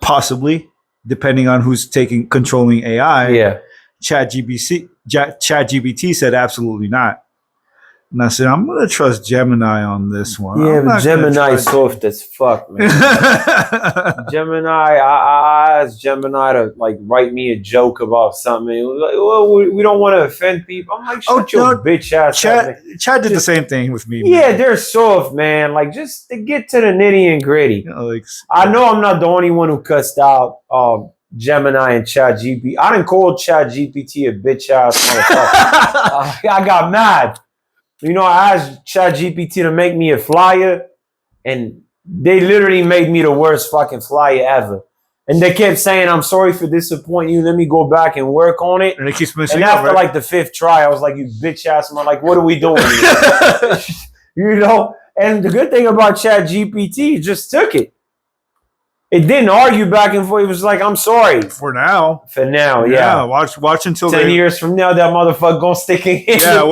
possibly, depending on who's controlling AI. Yeah. ChatGPT said absolutely not. And I said, I'm gonna trust Gemini on this one. Yeah, but Gemini is soft as fuck, man. Gemini, I asked Gemini to like write me a joke about something. It was like, well, we don't want to offend people. I'm like, shut your bitch ass up. Chat did the same thing with me. Yeah, man. They're soft, man. Like, just to get to the nitty and gritty. I know I'm not the only one who cussed out Gemini and ChatGPT. I didn't call ChatGPT a bitch ass motherfucker. I got mad. I asked ChatGPT to make me a flyer, and they literally made me the worst fucking flyer ever. And they kept saying, I'm sorry for disappointing you. Let me go back and work on it. And it keeps missing. And after like the fifth try, I was like, you bitch ass man, like, what are we doing here? And the good thing about ChatGPT, it just took it. It didn't argue back and forth. It was like, I'm sorry. For now. For now, yeah. Watch until 10 years from now, that motherfucker gonna stick in here. Yeah,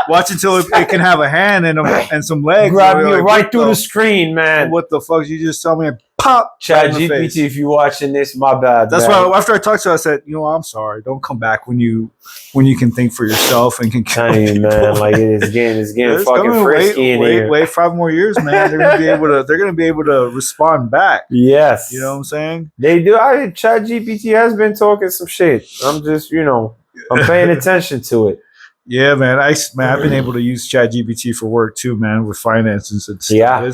watch until it can have a hand and some legs. Grab me right through the screen, man. What the fuck? You just tell me, pop. Chat GPT, if you watching this, my bad. That's why after I talked to her, I said, I'm sorry. Don't come back when you can think for yourself and can. Telling you, man, like it's getting fucking frisky in here. Wait 5 more years, man. They're gonna be able to respond back. Yes, you know what I'm saying. They do. Chat GPT has been talking some shit. I'm just, I'm paying attention to it. Yeah, man. I've been able to use Chat GPT for work too, man, with finances and stuff. Yeah.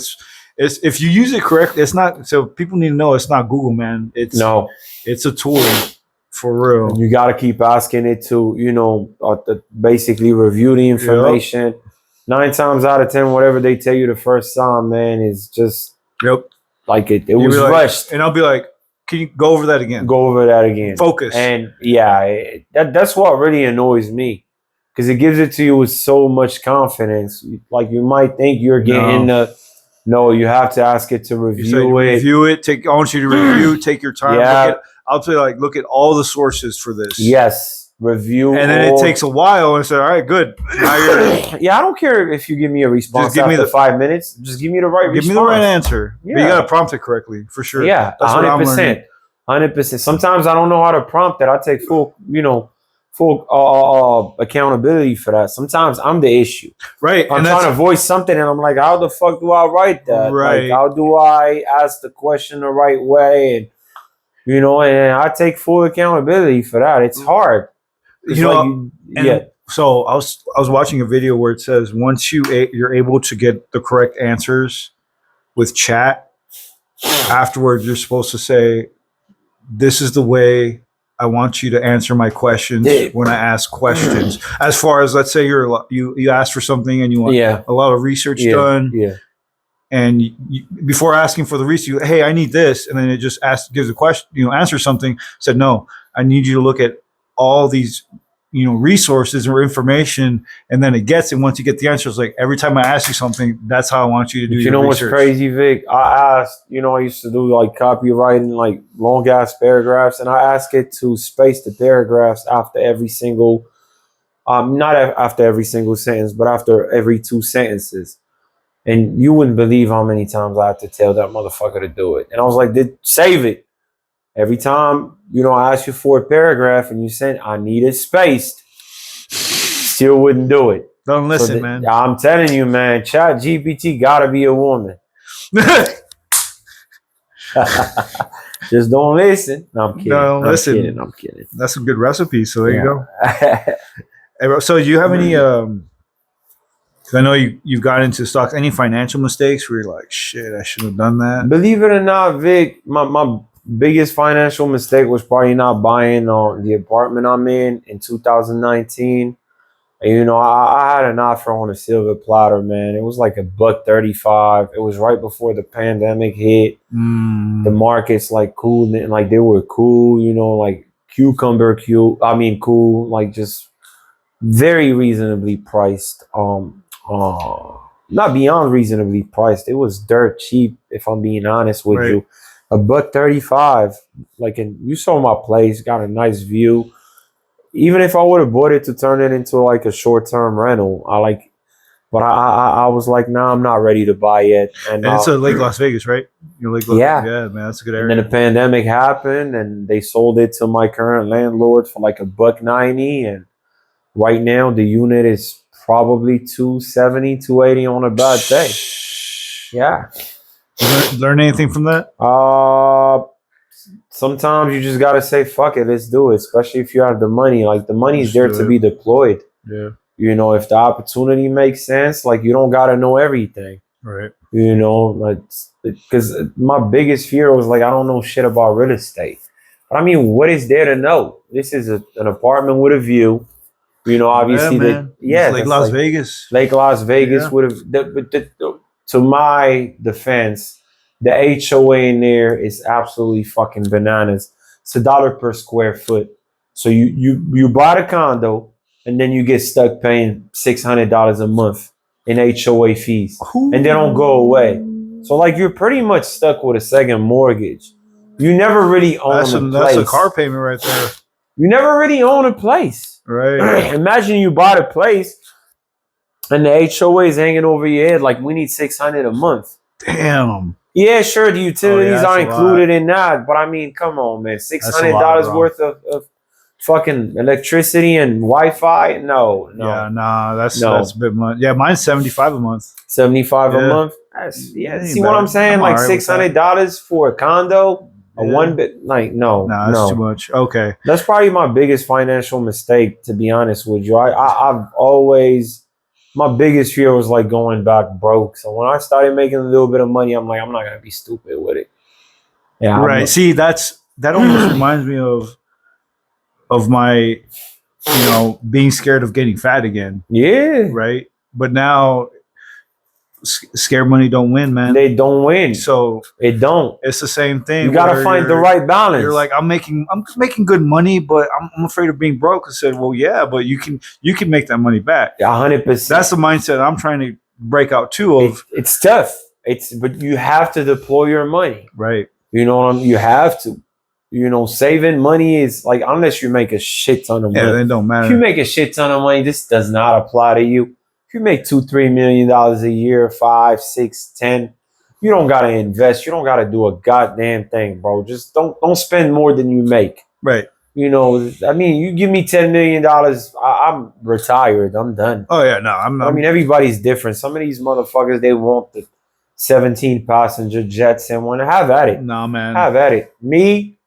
It's if you use it correctly, it's not. So people need to know it's not Google, man. It's a tool for real. You got to keep asking it to, basically review the information. Yep. 9 times out of 10, whatever they tell you the first time, man, is just like it was rushed. And I'll be like, can you go over that again? Go over that again. Focus. And that's what really annoys me. Because it gives it to you with so much confidence. Like you might think you're getting No, you have to ask it to review it. Review it. I want you to review. Take your time. Yeah. I'll tell you, look at all the sources for this. Yes. Review. And then it takes a while, and I say, all right, good. Now I don't care if you give me a response after 5 minutes. Just give me the right response. Give me the right answer. Yeah. But you got to prompt it correctly, for sure. Yeah, that's 100%. 100%. Sometimes I don't know how to prompt it. I take full accountability for that. Sometimes I'm the issue. Right. I'm trying to voice something and I'm like, how the fuck do I write that? Right. Like, how do I ask the question the right way? And, and I take full accountability for that. It's hard. It's so I was watching a video where it says once you're able to get the correct answers with chat, afterwards you're supposed to say, this is the way I want you to answer my questions when I ask questions. As far as, let's say you ask for something and you want a lot of research done. Yeah. And before asking for the research, hey, I need this, and then it just gives a question, answer something. Said, no, I need you to look at all these, resources or information, and then it gets it. Once you get the answers, like every time I ask you something, that's how I want you to do. You know research. What's crazy, Vic? I asked, I used to do like copywriting, like long ass paragraphs, and I ask it to space the paragraphs after every single, not after every single sentence, but after every 2 sentences. And you wouldn't believe how many times I had to tell that motherfucker to do it. And I was like, save it. Every time, I ask you for a paragraph and you said, I need it spaced, still wouldn't do it. Don't listen, man. I'm telling you, man, Chat GPT gotta be a woman. Just don't listen. No, I'm kidding. No, listen. I'm kidding. That's a good recipe. So there you go. Hey, bro, so do you have any, I know you've got into stocks, any financial mistakes where you're like, shit, I shouldn't have done that? Believe it or not, Vic, my biggest financial mistake was probably not buying the apartment I'm in 2019. And, I had an offer on a silver platter, man. It was like $1.35. It was right before the pandemic hit. The markets cool, like they were cool, like cool, like just very reasonably priced. Not beyond reasonably priced. It was dirt cheap, if I'm being honest with you. $1.35. And you saw my place, got a nice view. Even if I would have bought it to turn it into like a short-term rental, but I was like, nah, I'm not ready to buy yet. And it's Lake Las Vegas, right? Yeah, man, that's a good area. And then the pandemic happened, and they sold it to my current landlord for like $1.90. And right now, the unit is probably $270, $280 on a bad day. Yeah. Learn anything from that? Sometimes you just gotta say, fuck it, let's do it. Especially if you have the money. Like the money is there to be deployed. Yeah. If the opportunity makes sense, you don't gotta know everything. Right. Because my biggest fear was I don't know shit about real estate. But I mean, what is there to know? This is an apartment with a view. Obviously, Lake Las Vegas. Lake Las Vegas would have. To my defense, the HOA in there is absolutely fucking bananas. It's $1 per square foot. So you buy the condo and then you get stuck paying $600 a month in HOA fees, and they don't go away. So like you're pretty much stuck with a second mortgage. You never really own a place. That's a car payment right there. You never really own a place. Right. Imagine you bought a place and the HOA is hanging over your head like we need $600 a month. Damn. Yeah, sure, the utilities are that's a included in that, but I mean, come on, man, $600 worth of fucking electricity and Wi-Fi? No. Yeah, nah, that's a bit much. Yeah, mine's $75 a month. $75 a Yeah. month. Ain't See bad. what I'm saying? I'm Like alright with $600 for a condo, a Yeah. one bit. Like Nah, that's too much. Okay. That's probably my biggest financial mistake, to be honest with you. I've always, my biggest fear was like going back broke. So when I started making a little bit of money, I'm like, I'm not gonna be stupid with it. Yeah, Right. See, that almost reminds me of my, being scared of getting fat again. Yeah. Right. But now, scared money don't win, man. They don't win. So it don't. It's the same thing. You gotta find the right balance. You're like, I'm making good money, but I'm afraid of being broke. I said, well, yeah, but you can make that money back. 100%. That's the mindset I'm trying to break out too. It's tough. But you have to deploy your money. Right. You know what I mean? You have to. Saving money is like, unless you make a shit ton of money. Yeah, it don't matter. If you make a shit ton of money, this does not apply to you. If you make $2-3 million a year, 5, 6, 10, you don't gotta invest. You don't gotta do a goddamn thing, bro. Just don't spend more than you make. Right. I mean, you give me $10 million, I'm retired. I'm done. Oh yeah, no, I mean, everybody's different. Some of these motherfuckers, they want the 17 passenger jets and want to have at it. No, man. Have at it. Me,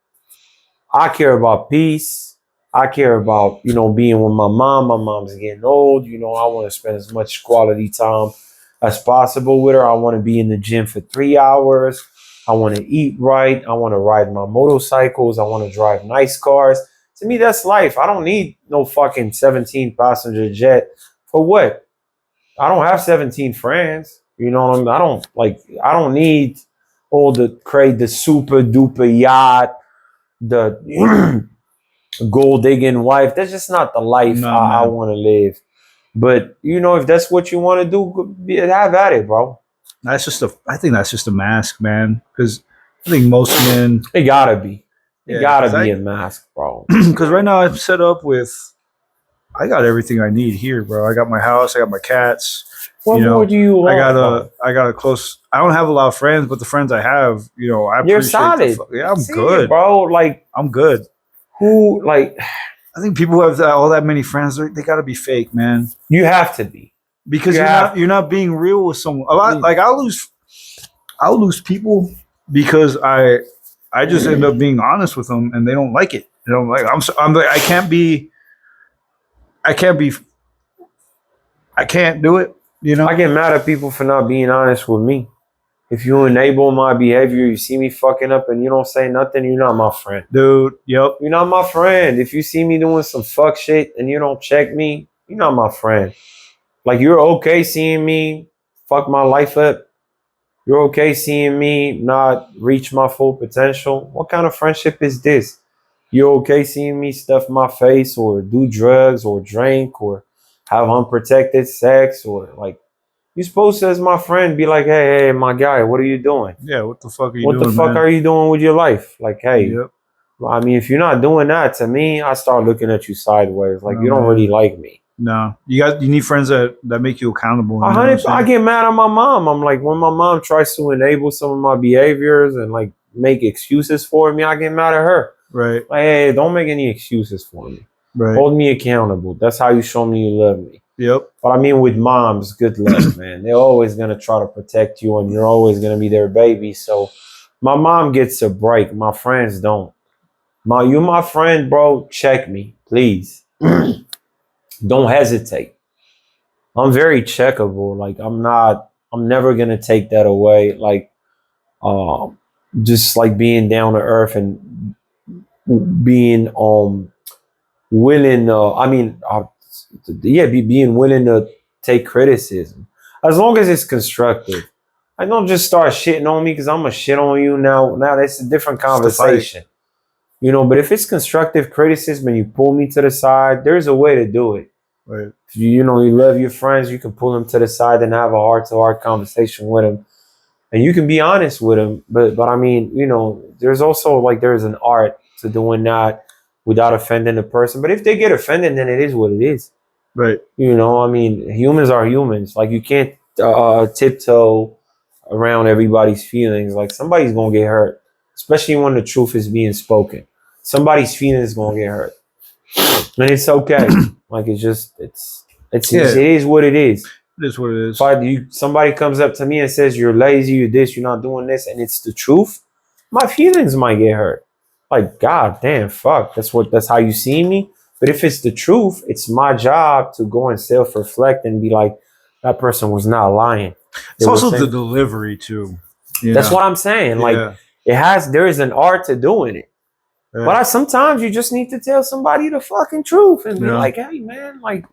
I care about peace. I care about, being with my mom. My mom's getting old. I want to spend as much quality time as possible with her. I want to be in the gym for 3 hours. I want to eat right. I want to ride my motorcycles. I want to drive nice cars. To me, that's life. I don't need no fucking 17 passenger jet. For what? I don't have 17 friends. You know what I mean? I don't need all the super duper yacht, the gold digging wife. That's just not the life I want to live. But if that's what you want to do, have at it, bro. I think that's just a mask, man. Because I think most men, it gotta be. It gotta be a mask, bro. Because right now I'm set up with, I got everything I need here, bro. I got my house, I got my cats. What more do you want? I got a close. I don't have a lot of friends, but the friends I have, I You're solid. Yeah, I'm good, bro. Like, I'm good. I think people who have all that many friends, they got to be fake, man. You have to be, because you're not being real with someone. A lot, like I'll lose people because I just end up being honest with them and they don't like it. I'm like, I can't do it. I get mad at people for not being honest with me. If you enable my behavior, you see me fucking up and you don't say nothing, you're not my friend. Dude, yep. You're not my friend. If you see me doing some fuck shit and you don't check me, you're not my friend. Like, you're okay seeing me fuck my life up. You're okay seeing me not reach my full potential. What kind of friendship is this? You're okay seeing me stuff my face or do drugs or drink or have unprotected sex or like, you're supposed to, as my friend, be like, hey, my guy, what are you doing? Yeah, what the fuck are you doing? What the fuck are you doing with your life? Like, hey, yep. I mean, if you're not doing that, to me, I start looking at you sideways. Like, you don't really like me. No, you need friends that make you accountable. I get mad at my mom. I'm like, when my mom tries to enable some of my behaviors and like make excuses for me, I get mad at her. Right. Like, hey, don't make any excuses for me. Right. Hold me accountable. That's how you show me you love me. Yep. But I mean, with moms, good luck, man. They're always going to try to protect you and you're always going to be their baby. So my mom gets a break. My friends don't. You're my friend, bro. Check me, please. Don't hesitate. I'm very checkable. Like, I'm never going to take that away. Like, just like being down to earth and being, willing, being willing to take criticism as long as it's constructive. I don't just start shitting on me because I'm gonna shit on you now. Now that's a different conversation, but if it's constructive criticism and you pull me to the side, there's a way to do it. Right. If you love your friends, you can pull them to the side and have a heart-to-heart conversation with them. and you can be honest with them. But I mean, you know, there's also like there's an art to doing that without offending the person. But if they get offended, then it is what it is. Right. You know, I mean, humans are humans. Like you can't tiptoe around everybody's feelings. Like somebody's gonna get hurt, especially when the truth is being spoken. Somebody's feelings gonna get hurt, and it's okay. Like it's just it is what it is. It is what it is. If somebody comes up to me and says you're lazy, you're this, you're not doing this, and it's the truth, my feelings might get hurt. Like God damn, fuck. That's how you see me. But if it's the truth, it's my job to go and self-reflect and be like, that person was not lying. It's also the delivery too. That's what I'm saying. Like there is an art to doing it. Yeah. But sometimes you just need to tell somebody the fucking truth and be like, hey man, like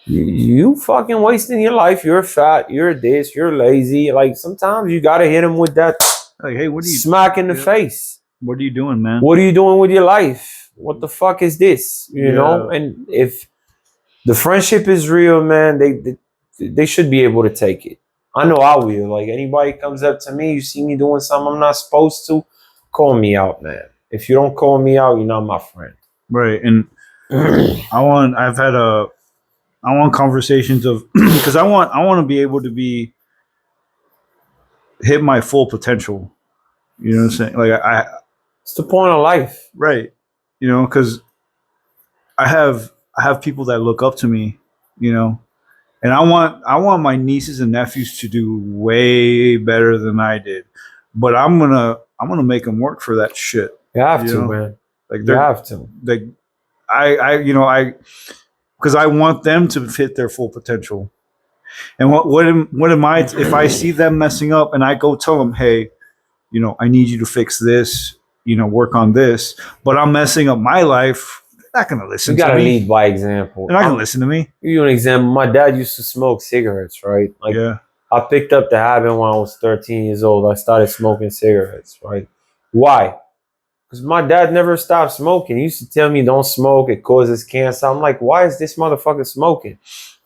you fucking wasting your life. You're fat. You're this. You're lazy. Like sometimes you gotta hit them with that. Like, hey, what are you smack in the face? What are you doing, man? What are you doing with your life? What the fuck is this? You know? And if the friendship is real, man, they should be able to take it. I know I will. Like anybody comes up to me, you see me doing something I'm not supposed to, call me out, man. If you don't call me out, you're not my friend. Right. And I want conversations of because I want to be able to hit my full potential. You know what I'm saying? Like it's the point of life. Right. You know, because I have people that look up to me, you know, and I want my nieces and nephews to do way better than I did, but I'm gonna make them work for that shit. You have to, man. Like you have to. Like because I want them to hit their full potential. And what am I if I see them messing up and I go tell them, hey, you know, I need you to fix this, you know, work on this, but I'm messing up my life. They're not gonna listen. You gotta lead by example. They're not gonna listen to me. You an example. My dad used to smoke cigarettes, right? Like I picked up the habit when I was 13 years old. I started smoking cigarettes, right? Why? Because my dad never stopped smoking. He used to tell me, don't smoke, it causes cancer. I'm like, why is this motherfucker smoking?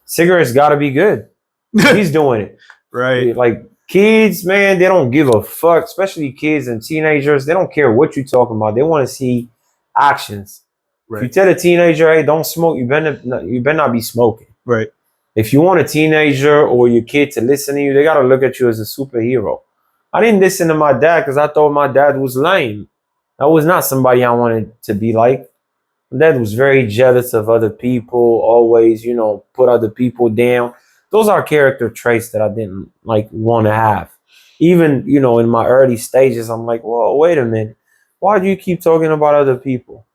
Cigarettes gotta be good. He's doing it. Right. Like kids, man, they don't give a fuck, especially kids and teenagers. They don't care what you're talking about. They want to see actions. Right. If you tell a teenager, hey, don't smoke, you better not be smoking. Right. If you want a teenager or your kid to listen to you, they got to look at you as a superhero. I didn't listen to my dad because I thought my dad was lame. That was not somebody I wanted to be like. My dad was very jealous of other people, always, you know, put other people down. Those are character traits that I didn't like want to have. Even, you know, in my early stages, I'm like, well, wait a minute. Why do you keep talking about other people?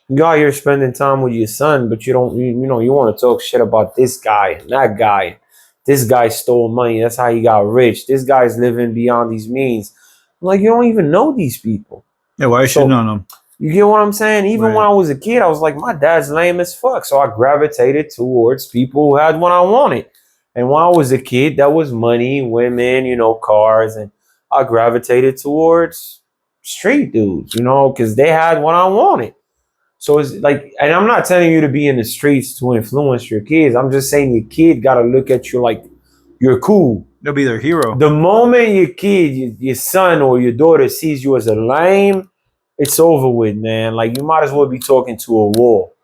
You out here spending time with your son, but you don't, you know, you want to talk shit about this guy and that guy. This guy stole money. That's how he got rich. This guy's living beyond these means. I'm like, you don't even know these people. Yeah, why should you know them? You get what I'm saying? Even when I was a kid, I was like, my dad's lame as fuck. So I gravitated towards people who had what I wanted. And when I was a kid, that was money, women, you know, cars. And I gravitated towards street dudes, you know, because they had what I wanted. So it's like, and I'm not telling you to be in the streets to influence your kids. I'm just saying your kid got to look at you like you're cool. They'll be their hero. The moment your kid, your son or your daughter sees you as a lame, it's over with, man. Like you might as well be talking to a wall.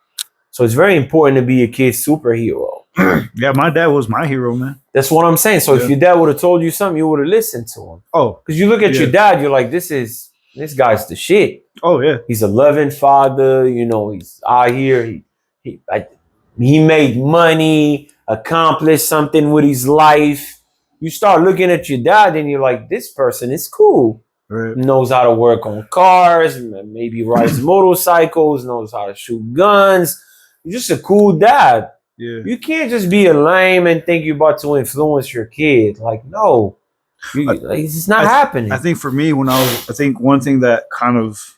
So it's very important to be your kid's superhero. Yeah, my dad was my hero, man. That's what I'm saying. So if your dad would have told you something, you would have listened to him. Oh, because you look at your dad, you're like, this guy's the shit. Oh yeah, he's a loving father. You know, he's out here. He made money, accomplished something with his life. You start looking at your dad, and you're like, this person is cool. Right. Knows how to work on cars, maybe rides motorcycles, knows how to shoot guns. You're just a cool dad. Yeah. You can't just be a lame and think you're about to influence your kid. Like, no. It's not happening. I think for me, I think one thing that kind of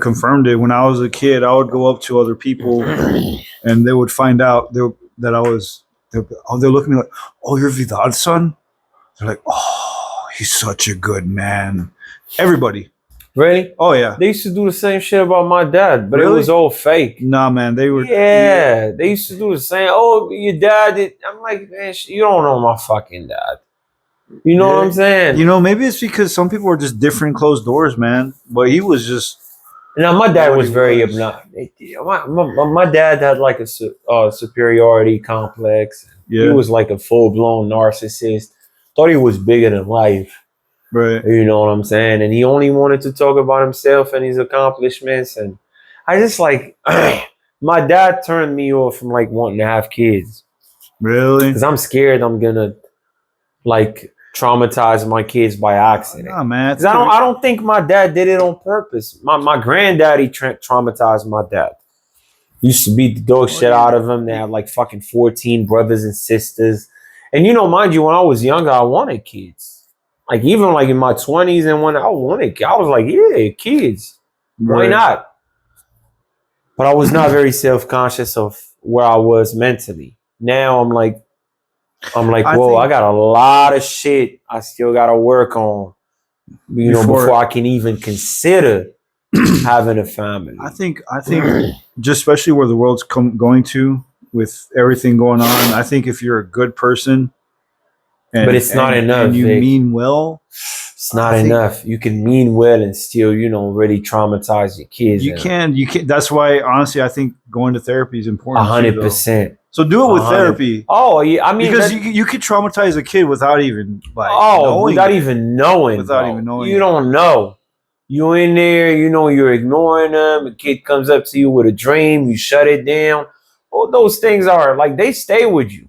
confirmed it when I was a kid, I would go up to other people and they would find out that I was, they're looking at me like, oh, you're Vidal's son? They're like, oh, he's such a good man. Everybody. Really? Oh, yeah. They used to do the same shit about my dad, but it was all fake. Nah, man. They were. Yeah. They used to do the same. Oh, your dad did. I'm like, man, you don't know my fucking dad. You know what I'm Yeah. saying? Maybe it's because some people are just different closed doors, man. But he was just Now my dad what he was very was. obnoxious. My dad had like a superiority complex. He Yeah. was like a full blown narcissist. Thought he was bigger than life. Right. You know what I'm saying? And he only wanted to talk about himself and his accomplishments. And I just like my dad turned me off from like wanting to have kids Really? because I'm scared I'm gonna like traumatize my kids by accident. Nah, man. I Because think if I don't think my dad did it on purpose. My granddaddy traumatized my dad. Used to beat the dog well, shit out of him. They had like fucking 14 brothers and sisters. And mind you, when I was younger, I wanted kids. Like even like in my 20s and when I wanted, I was like, yeah, kids. Why right. not? But I was not very self-conscious of where I was mentally. Now I'm like, I whoa, I think got a lot of shit I still gotta work on, before before I can even consider having a family. I think just especially where the world's going to with everything going on. I think if you're a good person But and it's not enough, you Vic. mean well, It's I not think enough. You can mean well and still, really traumatize your kids. And you can. That's why honestly, I think going to therapy is a important too, hundred though. percent, So do it a with hundred. therapy Oh yeah, I mean because that. you could traumatize a kid without even like Oh, knowing without it, even knowing, without even bro. knowing You it. don't know. You in there, you're ignoring them. A kid comes up to you with a dream, you shut it down. All those things are like they stay with you.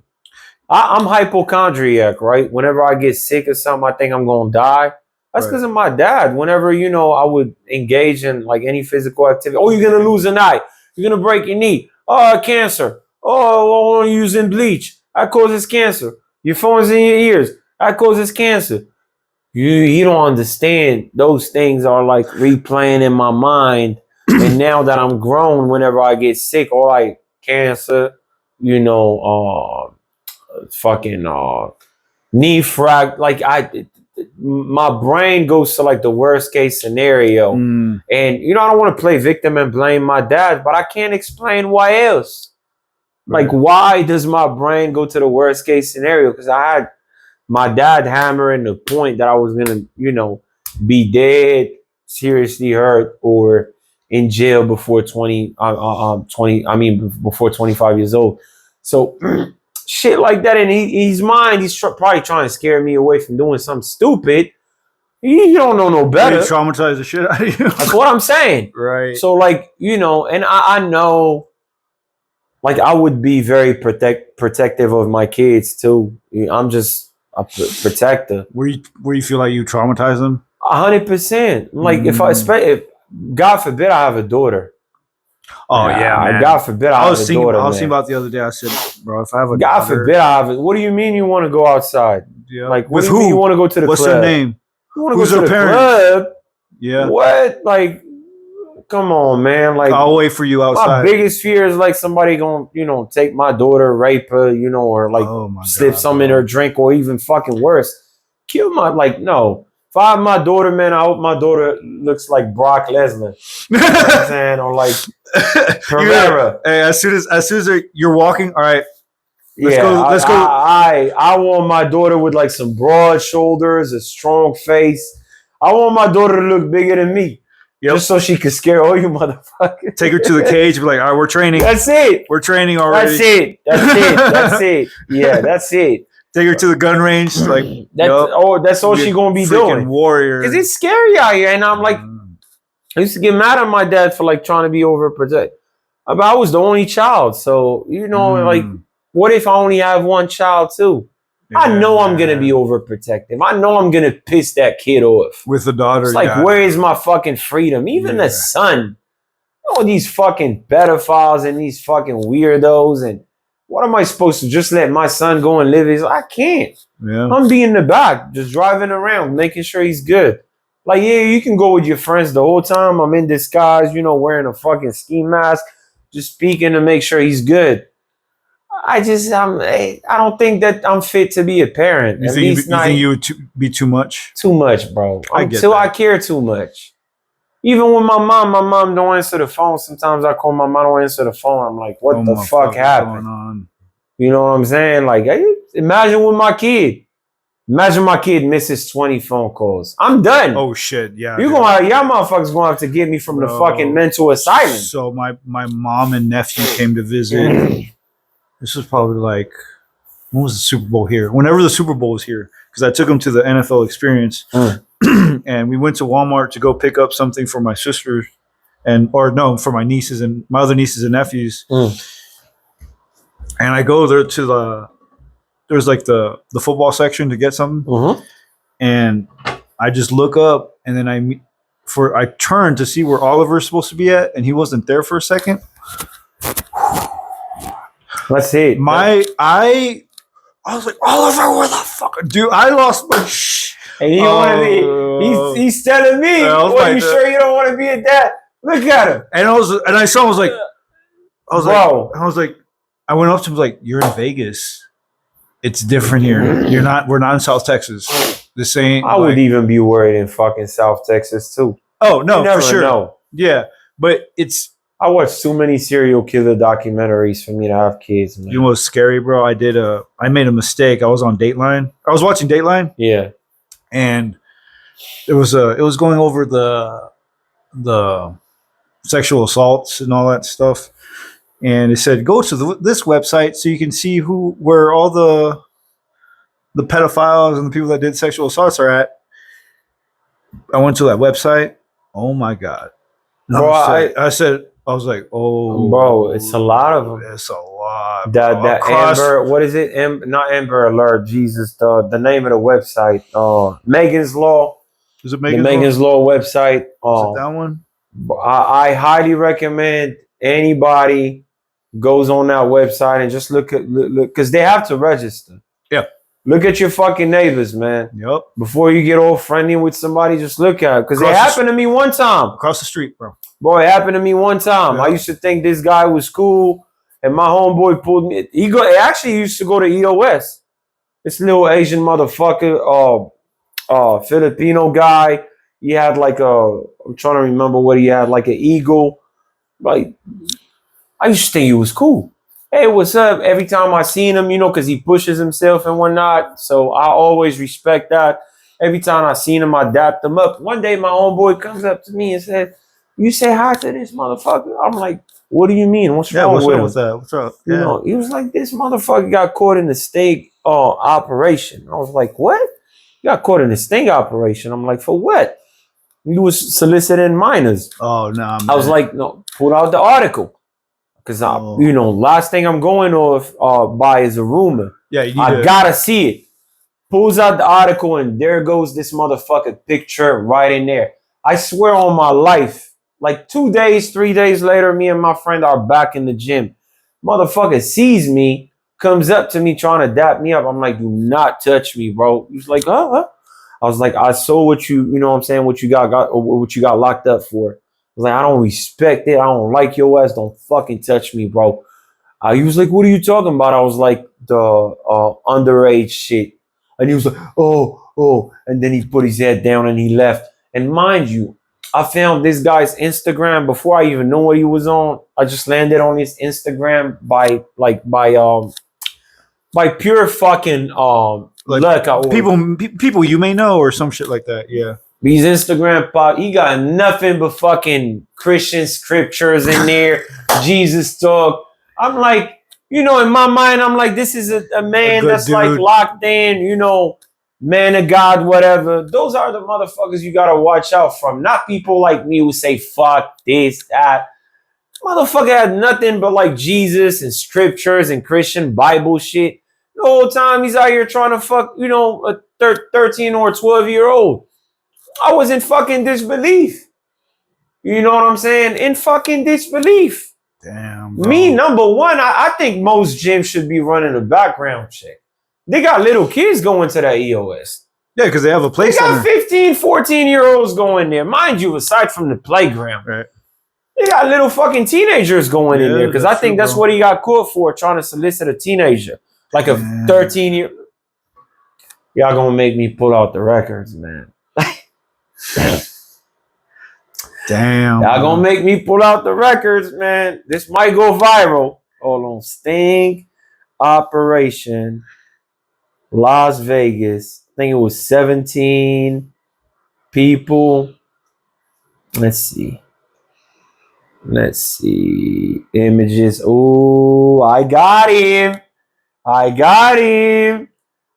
I'm hypochondriac, right? Whenever I get sick or something, I think I'm gonna die. That's Right. because of my dad. Whenever I would engage in like any physical activity. Oh, you're gonna lose an eye. You're gonna break your knee. Oh, cancer. Oh, you're using bleach. That causes cancer. Your phone's in your ears. That causes cancer. You don't understand. Those things are like replaying in my mind. And now that I'm grown, whenever I get sick or like cancer, you know, fucking knee frag, like my brain goes to like the worst case scenario. Mm, And I don't want to play victim and blame my dad, but I can't explain why else. Like, right. why does my brain go to the worst case scenario? Because I had my dad hammering the point that I was gonna, be dead, seriously hurt, or in jail before 20. I mean, before 25 years old. So shit like that in his mind, he's probably trying to scare me away from doing something stupid. He don't know no Well, you better. traumatize the shit out of you. That's what I'm saying. Right. So like, and I know like I would be very protective of my kids too. I'm just a protector. Where you feel like you traumatize them? 100%. Like Mm. if God forbid I have a daughter. Oh yeah, God man. forbid I have a daughter, I was thinking man. about the other day. I said, bro, if I have a God daughter, forbid I have it. What do you mean you want to go outside? yeah. Like, what With do you mean you who? want to go to the What's their club? name? You want to Who's go their to the parents? club? Yeah. What? Like, come on, man. Like, I'll wait for you my outside. biggest fear is like somebody gonna, take my daughter, rape her, or like Oh my slip god, some in her bro. drink, or even fucking worse, kill my like no. If I have my daughter, man, I hope my daughter looks like Brock Lesnar. You know what I'm saying? Or like Pereira. Hey, as soon as you're walking, all right, let's Yeah, go. Let's go. I want my daughter with like some broad shoulders, a strong face. I want my daughter to look bigger than me, Yep. just so she can scare all you motherfuckers. Take her to the cage. Be like, all right, we're training. That's it. We're training That's already. it. That's it. That's it. Yeah, that's it. Take her to the gun range. Like, That's all be a she gonna be freaking doing. warrior. Cause it's scary out here, and I'm like, I used to get mad at my dad for like trying to be overprotective. But I was the only child, so like, what if I only have one child too? I Yeah, know I'm gonna be man. overprotective. I know I'm gonna piss that kid off. With the daughter, It's like, yeah. where is my fucking freedom? Even the Yeah. son. All these fucking pedophiles and these fucking weirdos. And what am I supposed to just let my son go and live his? I can't. Yeah. I'm be in the back, just driving around, making sure he's good. Like, yeah, you can go with your friends the whole time. I'm in disguise, wearing a fucking ski mask, just speaking to make sure he's good. I don't think that I'm fit to be a parent. At least You not think you would be too much? too much, bro. I get that. I care too much. Even with my mom don't answer the phone. Sometimes I call my mom, don't answer the phone. I'm like, what the fuck What's going happened? on? You know what I'm saying? Like, imagine with my kid. Imagine my kid misses 20 phone calls. I'm done. Oh shit, yeah. Y'all motherfuckers gonna have to get me from the fucking mental asylum. So my mom and nephew came to visit. This was probably like, when was the Super Bowl here? Whenever the Super Bowl was here, because I took them to the NFL experience, and we went to Walmart to go pick up something for my sisters, for my nieces and my other nieces and nephews. And I go there to there's like the football section to get something, and I just look up, and then I turn to see where Oliver's supposed to be at, and he wasn't there for a second. Let's see. I was like, Oliver, where the fuck, dude? I lost my shit. And he want to be. He's telling me. Are you sure you don't want to be at that? Look at him. And I saw. I was like, I went up to him, like, you're in Vegas. It's different here. We're not in South Texas. This ain't. I would even be worried in fucking South Texas too. Oh no, for sure. Know. Yeah, but I watched too many serial killer documentaries for me to have kids. Man. You know what's scary, bro? I made a mistake. I was on Dateline. I was watching Dateline. Yeah, and it was going over the sexual assaults and all that stuff. And it said, go to this website so you can see where all the pedophiles and the people that did sexual assaults are at. I went to that website. Oh my God. Bro, I was like, oh, bro, it's a lot of them. It's a lot. That Amber, what is it? Not Amber Alert. Jesus, the name of the website. Megan's Law. Is it Megan's Law? Megan's Law website. Is it that one? I highly recommend anybody goes on that website and just look because they have to register. Yeah. Look at your fucking neighbors, man. Yep. Before you get all friendly with somebody, just look at it. Because it happened to me one time. Across the street, bro. Bro, it happened to me one time. Yeah. I used to think this guy was cool, and my homeboy pulled me. He actually used to go to EOS. This little Asian motherfucker, Filipino guy. He had like I'm trying to remember what he had, like an eagle. Like, I used to think he was cool. Hey, what's up? Every time I seen him, because he pushes himself and whatnot. So I always respect that. Every time I seen him, I dapped him up. One day, my homeboy comes up to me and said, you say hi to this motherfucker? I'm like, what do you mean? What's wrong with him? What's up? Yeah. He was like, this motherfucker got caught in the sting operation. I was like, what? You got caught in the sting operation. I'm like, for what? He was soliciting minors. Oh, no. Nah, I was like, no, pull out the article. Because, last thing I'm going off by is a rumor. Yeah, I gotta see it. Pulls out the article, and there goes this motherfucking picture right in there. I swear on my life, like 2 days, 3 days later, me and my friend are back in the gym. Motherfucker sees me, comes up to me trying to dap me up. I'm like, do not touch me, bro. He's like, huh? I was like, I saw what you know what I'm saying, what you got locked up for. I was like, I don't respect it. I don't like your ass. Don't fucking touch me, bro. He was like, what are you talking about? I was like, the underage shit. And he was like, oh. And then he put his head down and he left. And mind you, I found this guy's Instagram before I even knew what he was on. I just landed on his Instagram by pure fucking luck. People you may know or some shit like that. Yeah. His Instagram pop, he got nothing but fucking Christian scriptures in there, Jesus talk. I'm like, in my mind, I'm like, this is a man that's dude. Like locked in, man of God, whatever. Those are the motherfuckers you gotta watch out from. Not people like me who say fuck this, that. Motherfucker had nothing but like Jesus and scriptures and Christian Bible shit. The whole time he's out here trying to fuck, a 13 or 12-year-old. I was in fucking disbelief. You know what I'm saying? In fucking disbelief. Damn, bro. Me, number one, I think most gyms should be running a background check. They got little kids going to that EOS. Yeah, because they have a place. They got 15, 14-year-olds going there. Mind you, aside from the playground. Right. They got little fucking teenagers going in there. Because I think that's what he got caught for, trying to solicit a teenager. Like a 13-year. Y'all gonna make me pull out the records, man. Damn. Y'all gonna make me pull out the records, man. This might go viral. Hold on. Sting Operation Las Vegas think it was 17 people. Let's see. Images. Oh, I got him.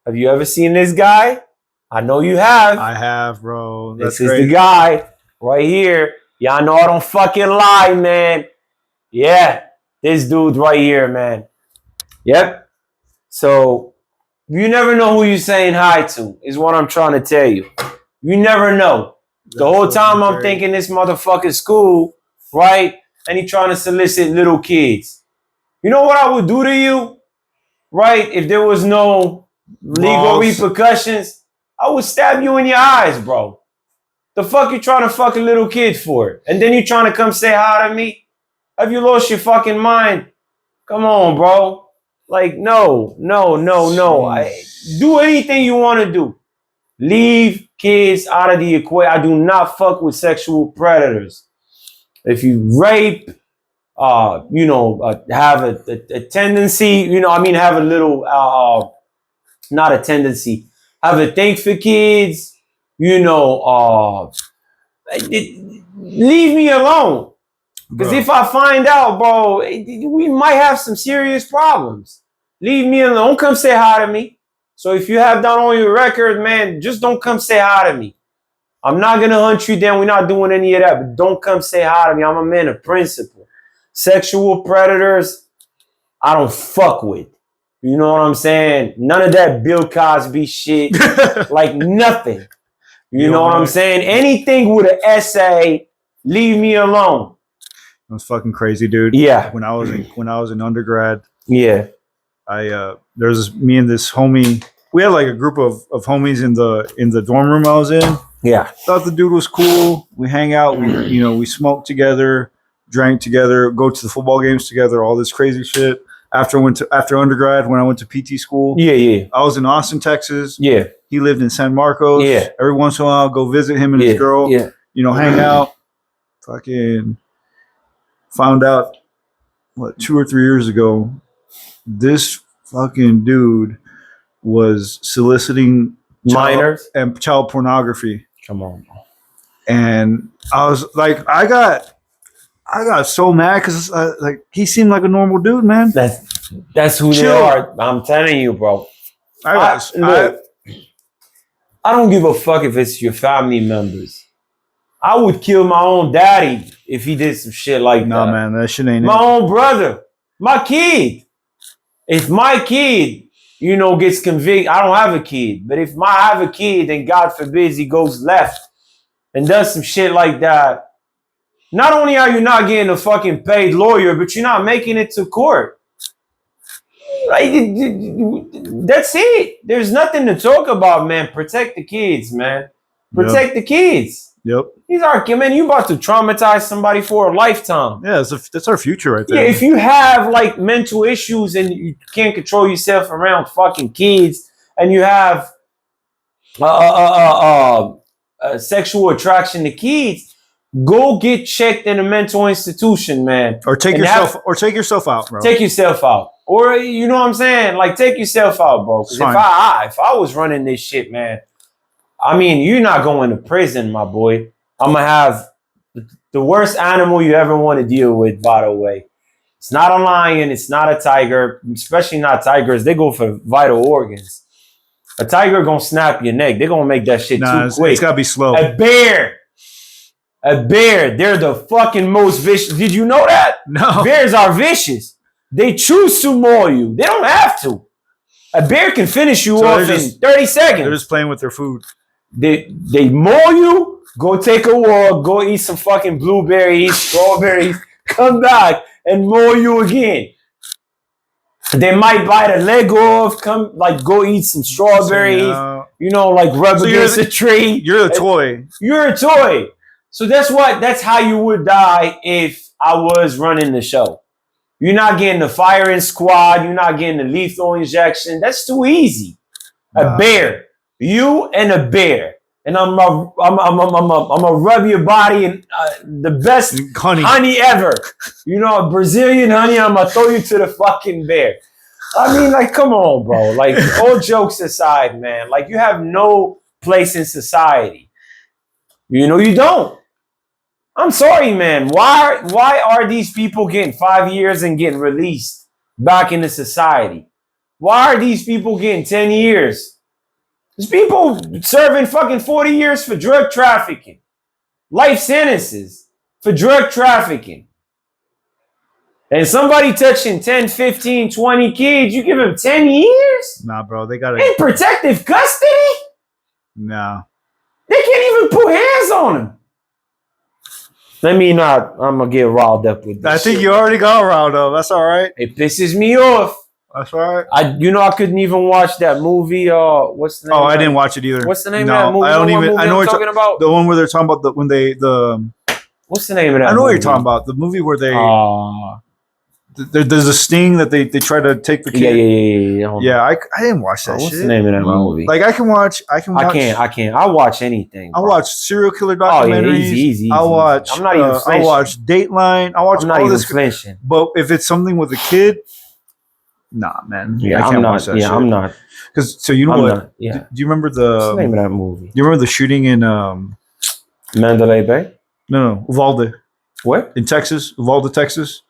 Have you ever seen this guy? I know you have. I have, bro. That's This is great. the guy right here. Y'all know I don't fucking lie, man. Yeah, this dude right here, man. Yep. So you never know who you're saying hi to, is what I'm trying to tell you. You never know. The whole time I'm thinking this motherfucking school, right? And he trying to solicit little kids. You know what I would do to you, right? If there was no legal repercussions, I would stab you in your eyes, bro. The fuck you trying to fuck a little kid for? And then you trying to come say hi to me? Have you lost your fucking mind? Come on, bro. Like, no. Do anything you want to do. Leave kids out of the equation. I do not fuck with sexual predators. If you rape, have a tendency, have a little, not a tendency, have a thing for kids, leave me alone. Because if I find out, bro, we might have some serious problems. Leave me alone. Don't come say hi to me. So if you have that on your record, man, just don't come say hi to me. I'm not going to hunt you down. We're not doing any of that. But don't come say hi to me. I'm a man of principle. Sexual predators, I don't fuck with. You know what I'm saying? None of that Bill Cosby shit. Like nothing. You know what I'm saying? Anything with an essay, leave me alone. It was fucking crazy, dude. Yeah. When I was in undergrad. Yeah. There's me and this homie. We had like a group of homies in the dorm room I was in. Yeah. Thought the dude was cool. We hang out. We smoke together, drank together, go to the football games together. All this crazy shit. After undergrad, when I went to PT school. Yeah. I was in Austin, Texas. Yeah. He lived in San Marcos. Yeah. Every once in a while, I'll go visit him and his girl. Yeah. Hang out. Fucking found out 2 or 3 years ago, this fucking dude was soliciting minors and child pornography. Come on. And I was like, I got so mad because he seemed like a normal dude, man. That's who they are. I'm telling you, bro. I don't give a fuck if it's your family members. I would kill my own daddy if he did some shit like that. Nah, man, that shit ain't my own brother, my kid. If my kid, gets convicted, I don't have a kid. But if I have a kid and God forbid he goes left and does some shit like that, not only are you not getting a fucking paid lawyer, but you're not making it to court. Like, that's it. There's nothing to talk about, man. Protect the kids, man. Protect the kids. Yep. These are, man, you about to traumatize somebody for a lifetime. Yeah, that's our future right there. Yeah, if you have like mental issues and you can't control yourself around fucking kids, and you have sexual attraction to kids, go get checked in a mental institution, man. Or take yourself out, bro. Take yourself out. Or you know what I'm saying? Like, take yourself out, bro. Because if I was running this shit, man, I mean, you're not going to prison, my boy. I'm going to have the worst animal you ever want to deal with, by the way. It's not a lion. It's not a tiger, especially not tigers. They go for vital organs. A tiger going to snap your neck. They're going to make that shit too quick. It's got to be slow. A bear. They're the fucking most vicious. Did you know that? No. Bears are vicious. They choose to maul you. They don't have to. A bear can finish you off in 30 seconds. They're just playing with their food. They maul you, go take a walk, go eat some fucking blueberries, strawberries, come back and maul you again. They might bite a leg off, go eat some strawberries, rub against a tree. You're a toy. You're a toy. So that's how you would die if I was running the show. You're not getting the firing squad. You're not getting the lethal injection. That's too easy. A bear. You and a bear. And I'm gonna rub your body in the best honey ever. Brazilian honey. I'm gonna throw you to the fucking bear. I mean, like, come on, bro. Like, all jokes aside, man. Like, you have no place in society. You know, you don't. I'm sorry, man. Why are these people getting 5 years and getting released back into society? Why are these people getting 10 years? There's people serving fucking 40 years for drug trafficking. Life sentences for drug trafficking. And somebody touching 10, 15, 20 kids, you give them 10 years? Nah, bro, they gotta. In protective custody? Nah. They can't even put hands on them. Let me not. I'm gonna get riled up with this. I think shit. you already got around though. That's all right. It pisses me off. That's all right. I couldn't even watch that movie. What's the name? Oh, I didn't watch it either. What's the name no, of that movie? I don't even. Movie I know I'm what talking about. The one where they're talking about the. What's the name of that? I know movie? what you're talking about. The movie where they. There's a sting that they try to take the kid. Yeah. Yeah, I didn't watch that What's shit. the name of that movie? Like I can watch. I can't. I watch anything. I Bro. watch serial killer documentaries. Easy. I watch. I'm not even flinching. I watch Dateline. I watch I'm not all even this. flinching. But if it's something with a kid, nah, man. Yeah, I can't watch that shit. Yeah, I'm not. Because so you know what? Not, yeah. Do you remember the? What's the name of that movie? Do you remember the shooting in Mandalay Bay? No, Uvalde. What? In Texas, Uvalde, Texas.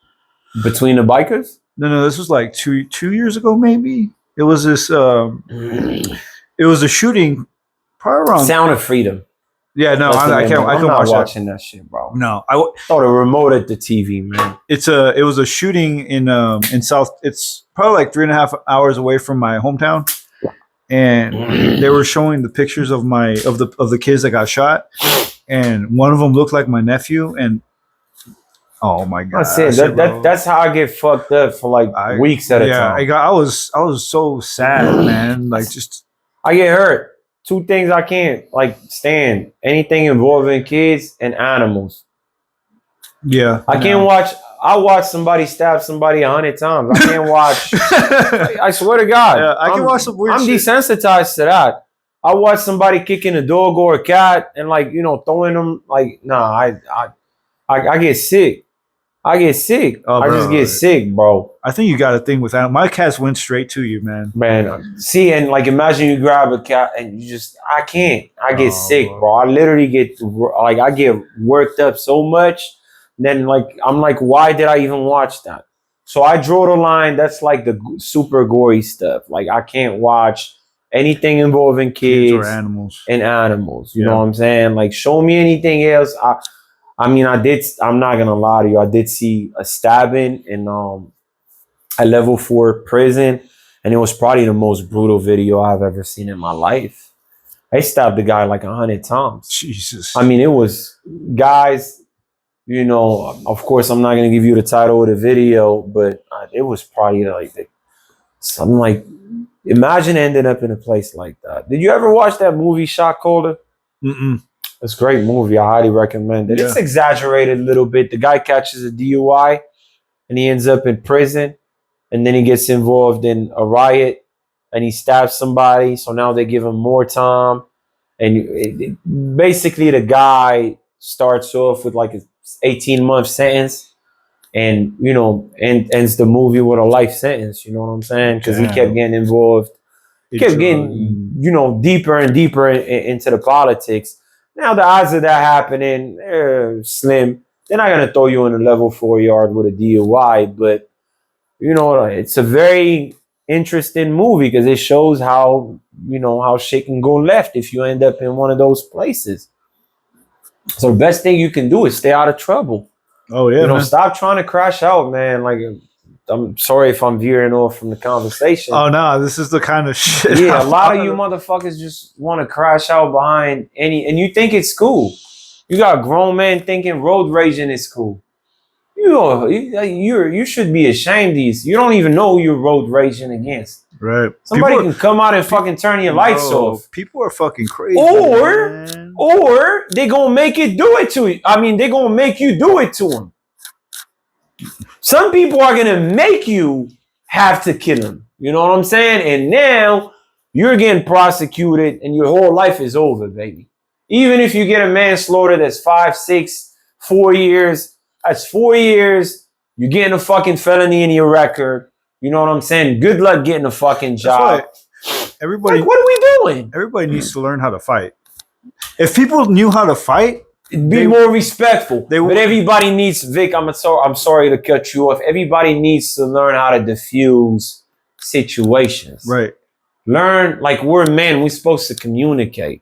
Between the bikers? No. This was like two years ago, maybe. It was this. It was a shooting. Probably around. Sound of Freedom. Yeah, no, I can't. I I'm can not watch watching that shit, bro. No, throw the remote at the TV, man. It was a shooting in South. It's probably like 3.5 hours away from my hometown, and they were showing the pictures of the kids that got shot, and one of them looked like my nephew, and oh my god, that's how I get fucked up for like weeks at a time. Yeah, I was so sad, man. Like just I get hurt. Two things I can't like stand: anything involving kids and animals. Yeah, I can't watch. I watch somebody stab somebody 100 times. I can't watch. I swear to God, yeah, I can watch some weird. I'm shit. Desensitized to that. I watch somebody kicking a dog or a cat and like throwing them. Like nah, I get sick. I get sick. I just get sick, bro. I think you got a thing with animals. My cats went straight to you, man. Man, see, and like imagine you grab a cat and you just, I can't. I get sick, bro. I literally get like I get worked up so much. Then like I'm like, why did I even watch that? So I draw the line. That's like the super gory stuff. Like I can't watch anything involving kids or animals. And animals. You know what I'm saying? Like show me anything else. I mean, I'm not gonna lie to you. I did see a stabbing in a level 4 prison, and it was probably the most brutal video I've ever seen in my life. They stabbed the guy like 100 times. Jesus. I mean, it was guys. Of course, I'm not gonna give you the title of the video, but it was probably like something like. Imagine ending up in a place like that. Did you ever watch that movie Shot Caller? Mm-mm. It's a great movie. I highly recommend it. Yeah. It's exaggerated a little bit. The guy catches a DUI and he ends up in prison, and then he gets involved in a riot and he stabs somebody. So now they give him more time. And basically the guy starts off with like an 18-month sentence and, and ends the movie with a life sentence. You know what I'm saying? Because he kept getting involved. He kept getting, deeper and deeper into the politics. Now the odds of that happening slim. They're not gonna throw you in a level 4 yard with a DUI, but it's a very interesting movie because it shows how how shit can go left if you end up in one of those places. So the best thing you can do is stay out of trouble. Oh yeah, man. Stop trying to crash out, man. Like I'm sorry if I'm veering off from the conversation. Oh no, this is the kind of shit. Yeah, a lot of you motherfuckers just want to crash out behind and you think it's cool. You got grown men thinking road raging is cool. You should be ashamed of these. You don't even know who you're road raging against. Right. Somebody can come out and fucking turn your lights off. People are fucking crazy. Or they gonna make it do it to you. I mean, they gonna make you do it to them. Some people are gonna make you have to kill them. You know what I'm saying? And now you're getting prosecuted and your whole life is over, baby. Even if you get a manslaughter that's 5, 6, 4 years, that's 4 years. You're getting a fucking felony in your record. You know what I'm saying? Good luck getting a fucking That's job. why everybody Like, what are we doing? everybody needs to learn how to fight. If people knew how to fight, Be more respectful. they But everybody needs, Vic, I'm sorry to cut you off. Everybody needs to learn how to diffuse situations. right. Learn, like, we're men, we're supposed to communicate.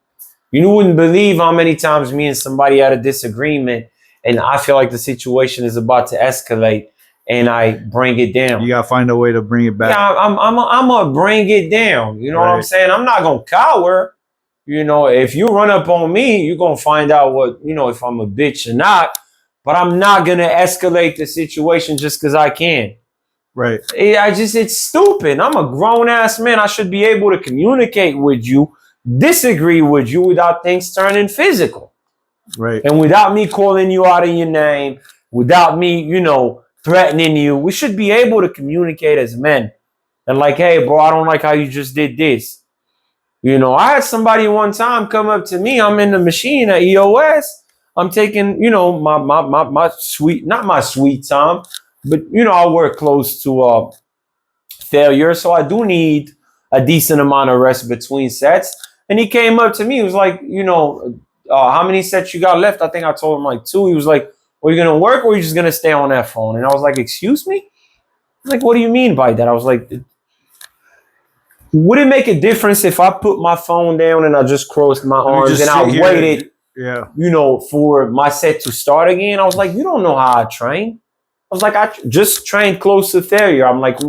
You wouldn't believe how many times me and somebody had a disagreement and I feel like the situation is about to escalate and I bring it down. You gotta find a way to bring it back. Yeah, I'm gonna bring it down. You know what I'm Right. saying? I'm not gonna cower. You know, if you run up on me, you're gonna find out what, you know, if I'm a bitch or not. But I'm not gonna escalate the situation just because I can. Right. It's stupid. I'm a grown ass man. I should be able to communicate with you, disagree with you without things turning physical. Right. And without me calling you out of your name, without me, you know, threatening you, we should be able to communicate as men. And like, hey, bro, I don't like how you just did this. You know, I had somebody one time come up to me. I'm in the machine at EOS. I'm taking, you know, my sweet, not my sweet time, but, you know, I work close to failure. So I do need a decent amount of rest between sets. And he came up to me. He was like, you know, how many sets you got left? I think I told him like 2. He was like, are you going to work or are you just going to stay on that phone? And I was like, excuse me? Like, what do you mean by that? I was like, would it make a difference if I put my phone down and I just crossed my arms and I waited, you know, for my set to start again? I was like, you don't know how I train. I was like, I just trained close to failure. I'm like,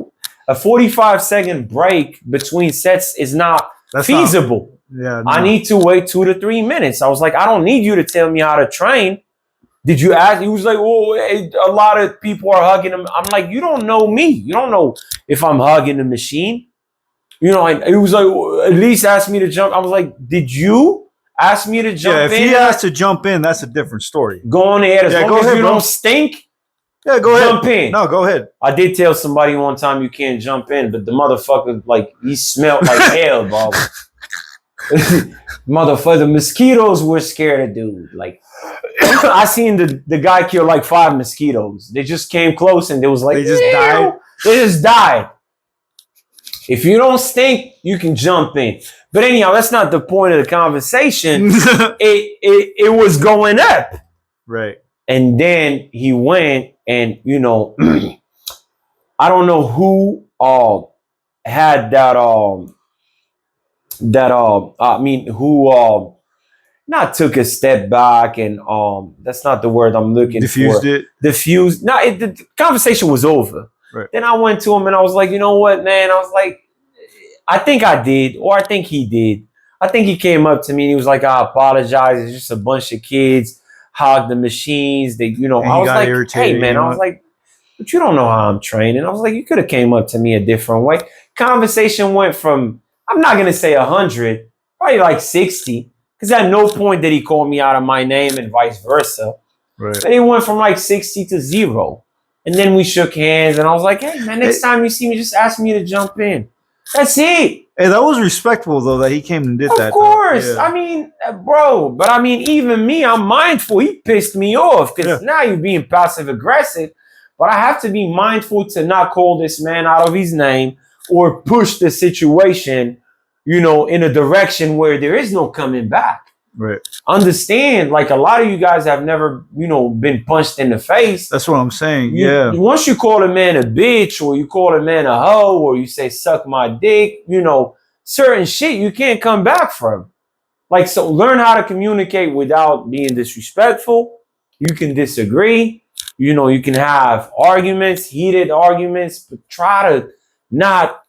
a 45-second break between sets is not feasible. No. I need to wait 2 to 3 minutes. I was like, I don't need you to tell me how to train. Did you ask? He was like, oh, hey, a lot of people are hugging him. I'm like, you don't know me. You don't know if I'm hugging the machine. You know, he was like, at least ask me to jump. I was like, did you ask me to jump in? Yeah, if he has to jump in, that's a different story. Go on ahead. As long as you don't stink, go ahead. Jump in. No, go ahead. I did tell somebody one time you can't jump in, but the motherfucker, like, he smelled like hell, bro. Motherfucker, the mosquitoes were scared of dude. Like, I seen the guy kill like 5 mosquitoes. They just came close and they was like, they just died. They just died. If you don't stink, you can jump in. But anyhow, that's not the point of the conversation. it was going up. Right. And then he went and, you know, I don't know who had that who not took a step back and that's not the word I'm looking Diffused for. it. Diffused. No, the conversation was over. Right. Then I went to him and I was like, you know what, man? I was like, I think I did, or I think he did. I think he came up to me and he was like, I apologize. It's just a bunch of kids hog the machines. They, you know, I was like, hey, man, I was like, but you don't know how I'm training. I was like, you could have came up to me a different way. Conversation went from, I'm not going to say 100, probably like 60. Because at no point did he call me out of my name and vice versa. Right. But it went from like 60 to 0. And then we shook hands and I was like, hey, man, next time you see me, just ask me to jump in. That's it. Hey, that was respectful, though, that he came and did that. Of course. Yeah. I mean, bro, but I mean, even me, I'm mindful. He pissed me off because now you're being passive aggressive. But I have to be mindful to not call this man out of his name or push the situation, you know, in a direction where there is no coming back. Right. Understand, like a lot of you guys have never, you know, been punched in the face. That's what I'm saying. Yeah. Once you call a man a bitch or you call a man a hoe or you say suck my dick, you know, certain shit you can't come back from. Like, so learn how to communicate without being disrespectful. You can disagree. You know, you can have arguments, heated arguments, but try to not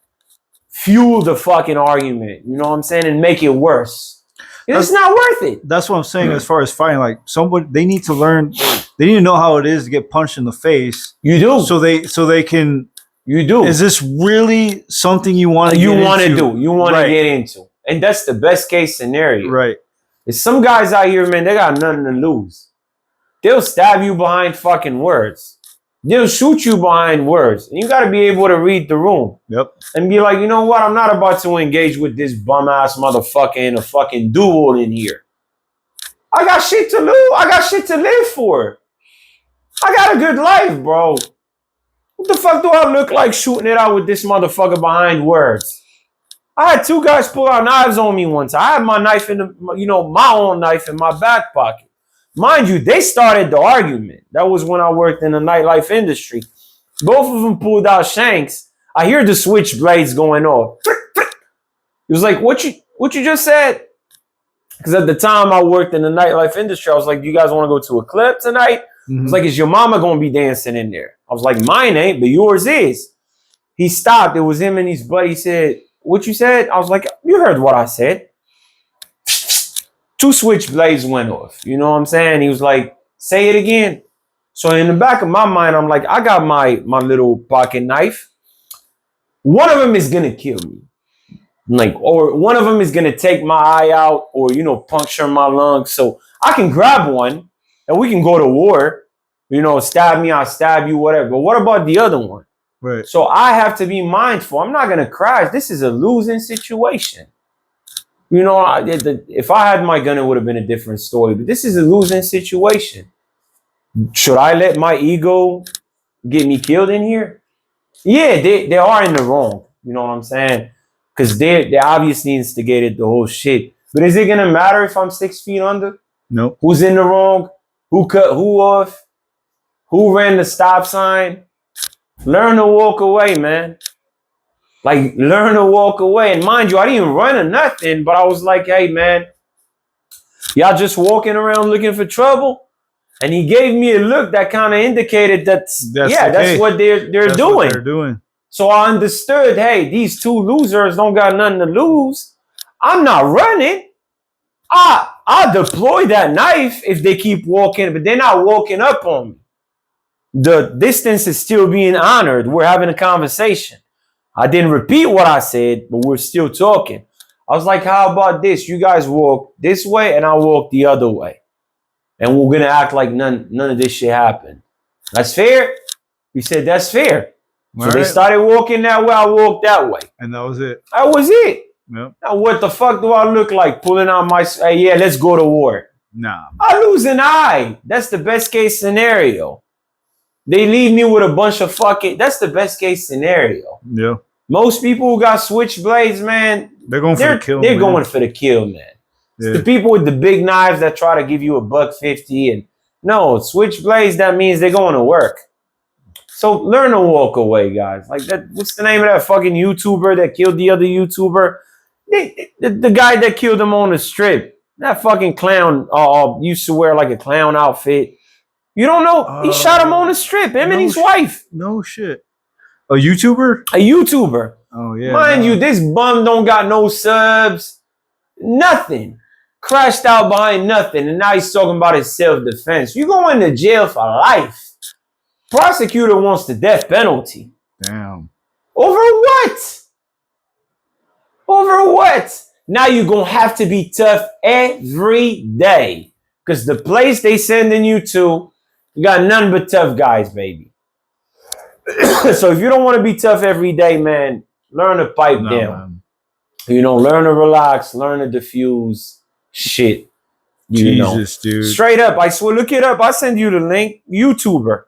fuel the fucking argument. You know what I'm saying? And make it worse. It's not worth it. That's what I'm saying as far as fighting. Like, somebody, they need to learn, they need to know how it is to get punched in the face. You do. So they can. You do. Is this really something you want to do? You want to get into. And that's the best case scenario. Right. There's some guys out here, man, they got nothing to lose. They'll stab you behind fucking words. They'll shoot you behind words. And you got to be able to read the room. Yep. And be like, you know what? I'm not about to engage with this bum-ass motherfucker in a fucking duel in here. I got shit to lose. I got shit to live for. I got a good life, bro. What the fuck do I look like shooting it out with this motherfucker behind words? I had two guys pull out knives on me once. I had my knife in the, my own knife in my back pocket. Mind you, they started the argument. That was when I worked in the nightlife industry. Both of them pulled out shanks. I hear the switchblades going off. It was like, what you just said? Because at the time I worked in the nightlife industry, I was like, do you guys want to go to a club tonight? I was like, is your mama going to be dancing in there? I was like, mine ain't, but yours is. He stopped. It was him and his buddy. He said, what you said? I was like, you heard what I said. Two switchblades went off. You know what I'm saying? He was like, say it again. So in the back of my mind, I'm like, I got my little pocket knife. One of them is going to kill me. Like, or one of them is going to take my eye out or, puncture my lungs. So I can grab one and we can go to war. Stab me, I'll stab you, whatever. But what about the other one? Right. So I have to be mindful. I'm not going to crash. This is a losing situation. If I had my gun, it would have been a different story. But this is a losing situation. Should I let my ego get me killed in here? Yeah, they are in the wrong. You know what I'm saying? Because they obviously instigated the whole shit. But is it going to matter if I'm 6 feet under? No. Who's in the wrong? Who cut who off? Who ran the stop sign? Learn to walk away, man. Like, learn to walk away. And mind you, I didn't run or nothing, but I was like, hey, man, y'all just walking around looking for trouble? And he gave me a look that kind of indicated that's what they're doing. What they're doing. So I understood, hey, these two losers don't got nothing to lose. I'm not running. I deploy that knife if they keep walking, but they're not walking up on me. The distance is still being honored. We're having a conversation. I didn't repeat what I said, but we're still talking. I was like, how about this? You guys walk this way and I walk the other way. And we're going to act like none of this shit happened. That's fair? We said, that's fair. So they started walking that way, I walked that way. And that was it. That was it. Yep. Now, what the fuck do I look like pulling out my... yeah, let's go to war. Nah. I lose an eye. That's the best case scenario. They leave me with a bunch of fucking... That's the best case scenario. Yeah. Most people who got switchblades, man... They're going for the kill, They're going for the kill, man. Yeah. It's the people with the big knives that try to give you $1.50 and... No, switchblades, that means they're going to work. So learn to walk away, guys. Like that. What's the name of that fucking YouTuber that killed the other YouTuber? The guy that killed him on the strip. That fucking clown used to wear like a clown outfit. You don't know? He shot him on the strip. Him and his wife. No shit. A YouTuber? A YouTuber. Oh yeah. Mind you, this bum don't got no subs. Nothing. Crashed out behind nothing. And now he's talking about his self-defense. You going to jail for life. Prosecutor wants the death penalty. Damn. Over what? Over what? Now you're going to have to be tough every day. Because the place they sending you to, you got none but tough guys, baby. So if you don't want to be tough every day, man, learn to pipe down. Man. Learn to relax, learn to diffuse shit. Jesus, dude. Straight up, I swear, look it up. I'll send you the link. YouTuber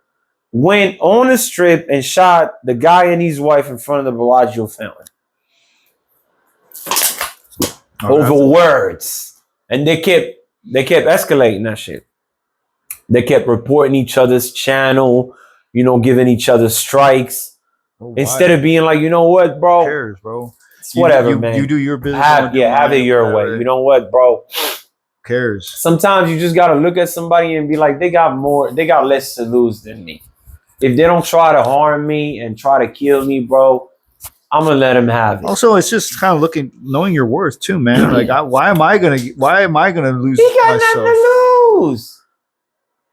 went on a strip and shot the guy and his wife in front of the Bellagio fountain. Over words. And they kept escalating that shit. They kept reporting each other's channel, giving each other strikes. Instead of being like, you know what, bro? Who cares, bro? Whatever, man. You do your business. Have it your way. You know what, bro? Who cares? Sometimes you just gotta look at somebody and be like, they got less to lose than me. If they don't try to harm me and try to kill me, bro, I'm gonna let them have it. Also, it's just kind of knowing your worth too, man. Like, why am I gonna lose? He got myself? nothing to lose.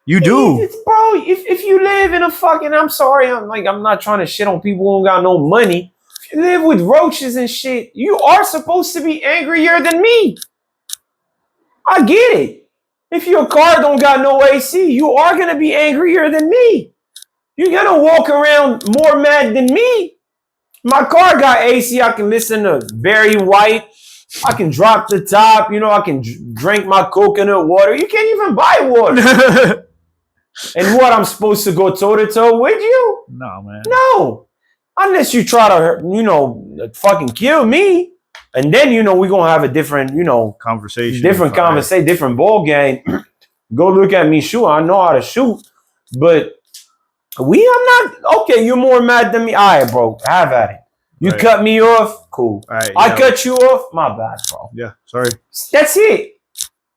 You do, bro. If you live in a fucking, I'm sorry, I'm not trying to shit on people who don't got no money. If you live with roaches and shit, you are supposed to be angrier than me. I get it. If your car don't got no AC, you are gonna be angrier than me. You're gonna walk around more mad than me. My car got AC. I can listen to Barry White. I can drop the top. I can drink my coconut water. You can't even buy water. And what, I'm supposed to go toe to toe with you? No, man. No. Unless you try to, fucking kill me. And then, we're going to have a different, Conversation. different conversation, different ball game. Go look at me shoot. I know how to shoot. But I'm not, okay, you're more mad than me. All right, bro, have at it. You Right. cut me off, cool. All right, I cut you off, my bad, bro. Yeah, sorry. That's it.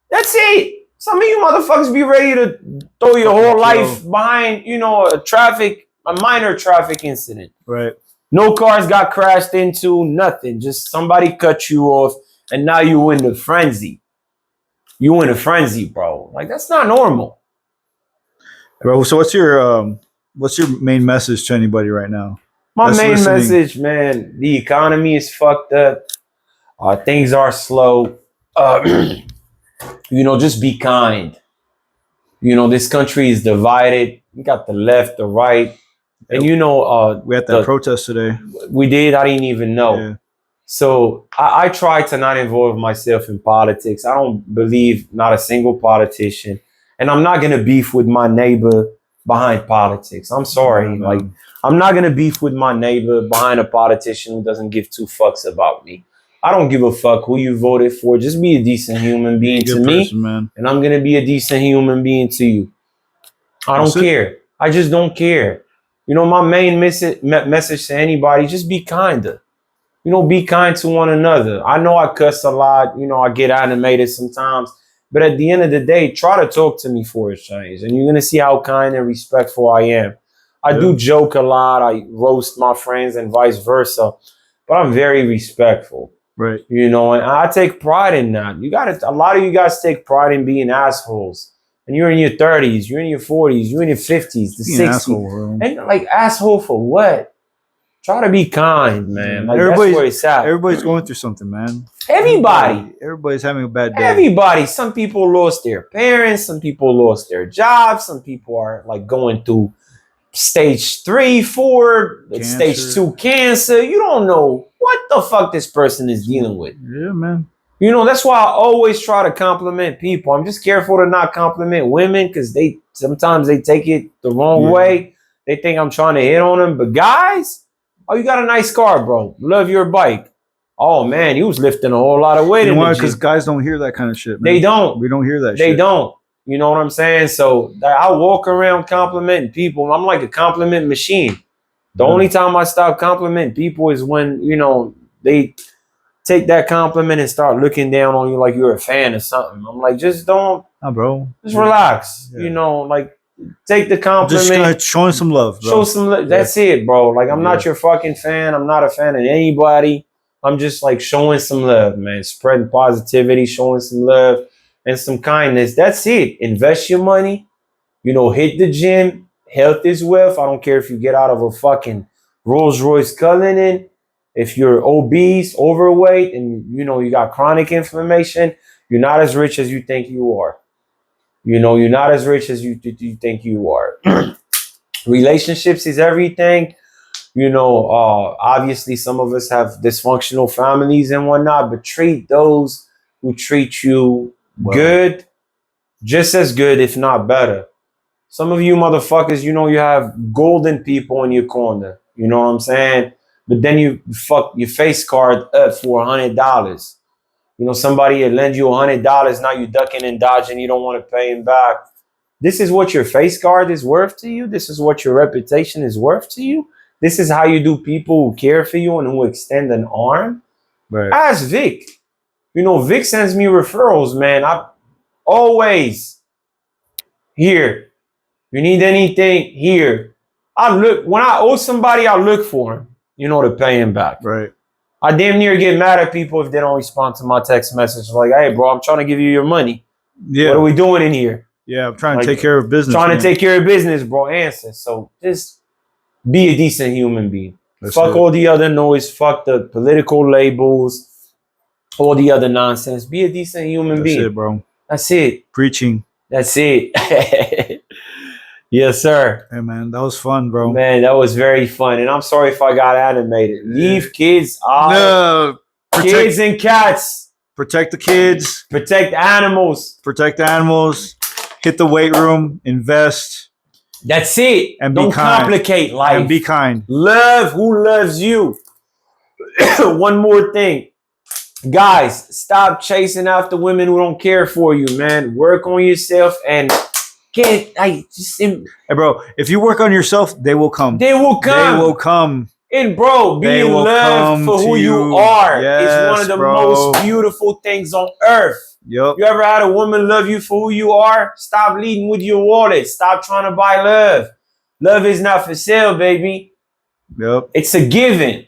That's it. Some of you motherfuckers be ready to throw your whole life behind, a minor traffic incident. Right. No cars got crashed into, nothing. Just somebody cut you off, and now you in the frenzy. You in a frenzy, bro. Like, that's not normal. Bro, so what's your main message to anybody right now? My That's main listening. message, man, the economy is fucked up. Things are slow. Just be kind. This country is divided. You got the left, the right. And we had that protest today. We did. I didn't even know. Yeah. So I try to not involve myself in politics. I don't believe not a single politician. And I'm not going to beef with my neighbor behind politics. I'm sorry. No. Like, I'm not going to beef with my neighbor behind a politician who doesn't give two fucks about me. I don't give a fuck who you voted for. Just be a decent human being to me. Man. And I'm going to be a decent human being to you. I don't care. I just don't care. My main message to anybody, just be kinder. Be kind to one another. I know I cuss a lot. I get animated sometimes. But at the end of the day, try to talk to me for a change. And you're going to see how kind and respectful I am. I do joke a lot. I roast my friends and vice versa. But I'm very respectful. Right. And I take pride in that. A lot of you guys take pride in being assholes. And you're in your 30s, you're in your 40s, you're in your 50s, the 60s. Asshole, and like, asshole for what? Try to be kind, man. Like, that's where it's at. Everybody's going through something, man. Everybody's having a bad day. Everybody. Some people lost their parents. Some people lost their jobs. Some people are like going through stage 3, 4, stage 2 cancer. You don't know what the fuck this person is dealing with. Yeah, man. That's why I always try to compliment people. I'm just careful to not compliment women because sometimes they take it the wrong way. They think I'm trying to hit on them. But guys, oh, you got a nice car, bro. Love your bike. Oh, man, you was lifting a whole lot of weight. You know why? Because guys don't hear that kind of shit, man. They don't. We don't hear that shit. They don't. You know what I'm saying? So I walk around complimenting people. I'm like a compliment machine. The only time I stop complimenting people is when, they take that compliment and start looking down on you like you're a fan or something. I'm like, just don't. Nah, bro. Just relax. Yeah. Take the compliment. Just showing some love, bro. Show some love. That's it, bro. Like, I'm not your fucking fan. I'm not a fan of anybody. I'm just like showing some love, man. Spreading positivity, showing some love and some kindness. That's it. Invest your money. Hit the gym. Health is wealth. I don't care if you get out of a fucking Rolls Royce Cullinan. If you're obese, overweight, and you got chronic inflammation, you're not as rich as you think you are. You're not as rich as you think you are. Relationships is everything. Obviously some of us have dysfunctional families and whatnot, but treat those who treat you good, just as good, if not better. Some of you motherfuckers, you have golden people in your corner. You know what I'm saying? But then you fuck your face card up for $100. Somebody lends you $100. Now you ducking and dodging. You don't want to pay him back. This is what your face card is worth to you. This is what your reputation is worth to you. This is how you do people who care for you and who extend an arm. Right. Ask Vic. Vic sends me referrals, man. I always here. You need anything here. When I owe somebody, I look for him. To pay him back. Right. I damn near get mad at people if they don't respond to my text message. Like, hey, bro, I'm trying to give you your money. Yeah. What are we doing in here? Yeah, I'm trying to take care of business. To take care of business, bro. Answer. So just be a decent human being. Fuck all the other noise. Fuck the political labels. All the other nonsense. Be a decent human being. That's it, bro. That's it. Preaching. That's it. Yes, sir. Hey, man, that was fun, bro. Man, that was very fun. And I'm sorry if I got animated. Leave kids out. No. Kids and cats. Protect the kids. Protect animals. Protect animals. hit the weight room, invest, That's it. and be Don't kind. complicate life. And be kind. Love who loves you. One more thing. Guys, stop chasing after women who don't care for you, man. Work on yourself and Hey, bro, if you work on yourself, they will come. They will come. They will come. And bro, being loved for who you are is one of the most beautiful things on earth. Yep. You ever had a woman love you for who you are? Stop leading with your wallet. Stop trying to buy love. Love is not for sale, baby. Yep. It's a given.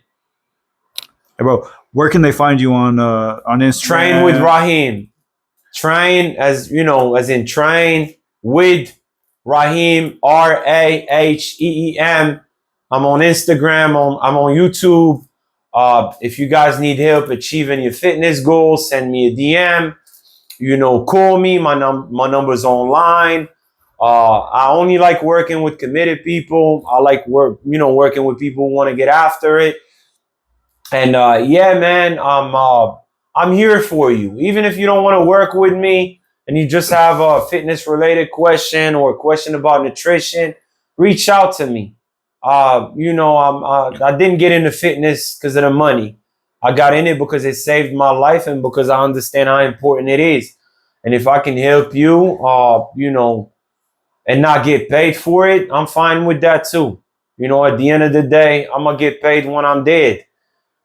Hey, bro, where can they find you on Instagram? Train with Raheem. Train as in train with Raheem, Raheem. I'm on Instagram. I'm on YouTube. If you guys need help achieving your fitness goals, send me a DM. Call me. My number's online. I only like working with committed people. I like working with people who want to get after it. And yeah, man, I'm here for you. Even if you don't want to work with me and you just have a fitness related question or a question about nutrition, reach out to me. I didn't get into fitness because of the money. I got in it because it saved my life and because I understand how important it is. And if I can help you, and not get paid for it, I'm fine with that too. At the end of the day, I'm going to get paid when I'm dead.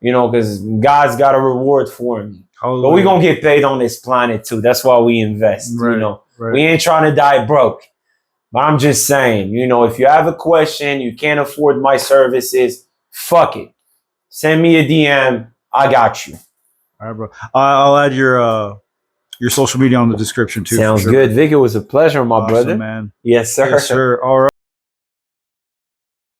Because God's got a reward for me. Hallelujah. But we're going to get paid on this planet too. That's why we invest. Right. We ain't trying to die broke. But I'm just saying, if you have a question, you can't afford my services, fuck it. Send me a DM. I got you. All right, bro. I'll add your social media on the description too. Sounds good. Vic, it was a pleasure, my brother. Man. Yes, sir. Yes, sir. All right.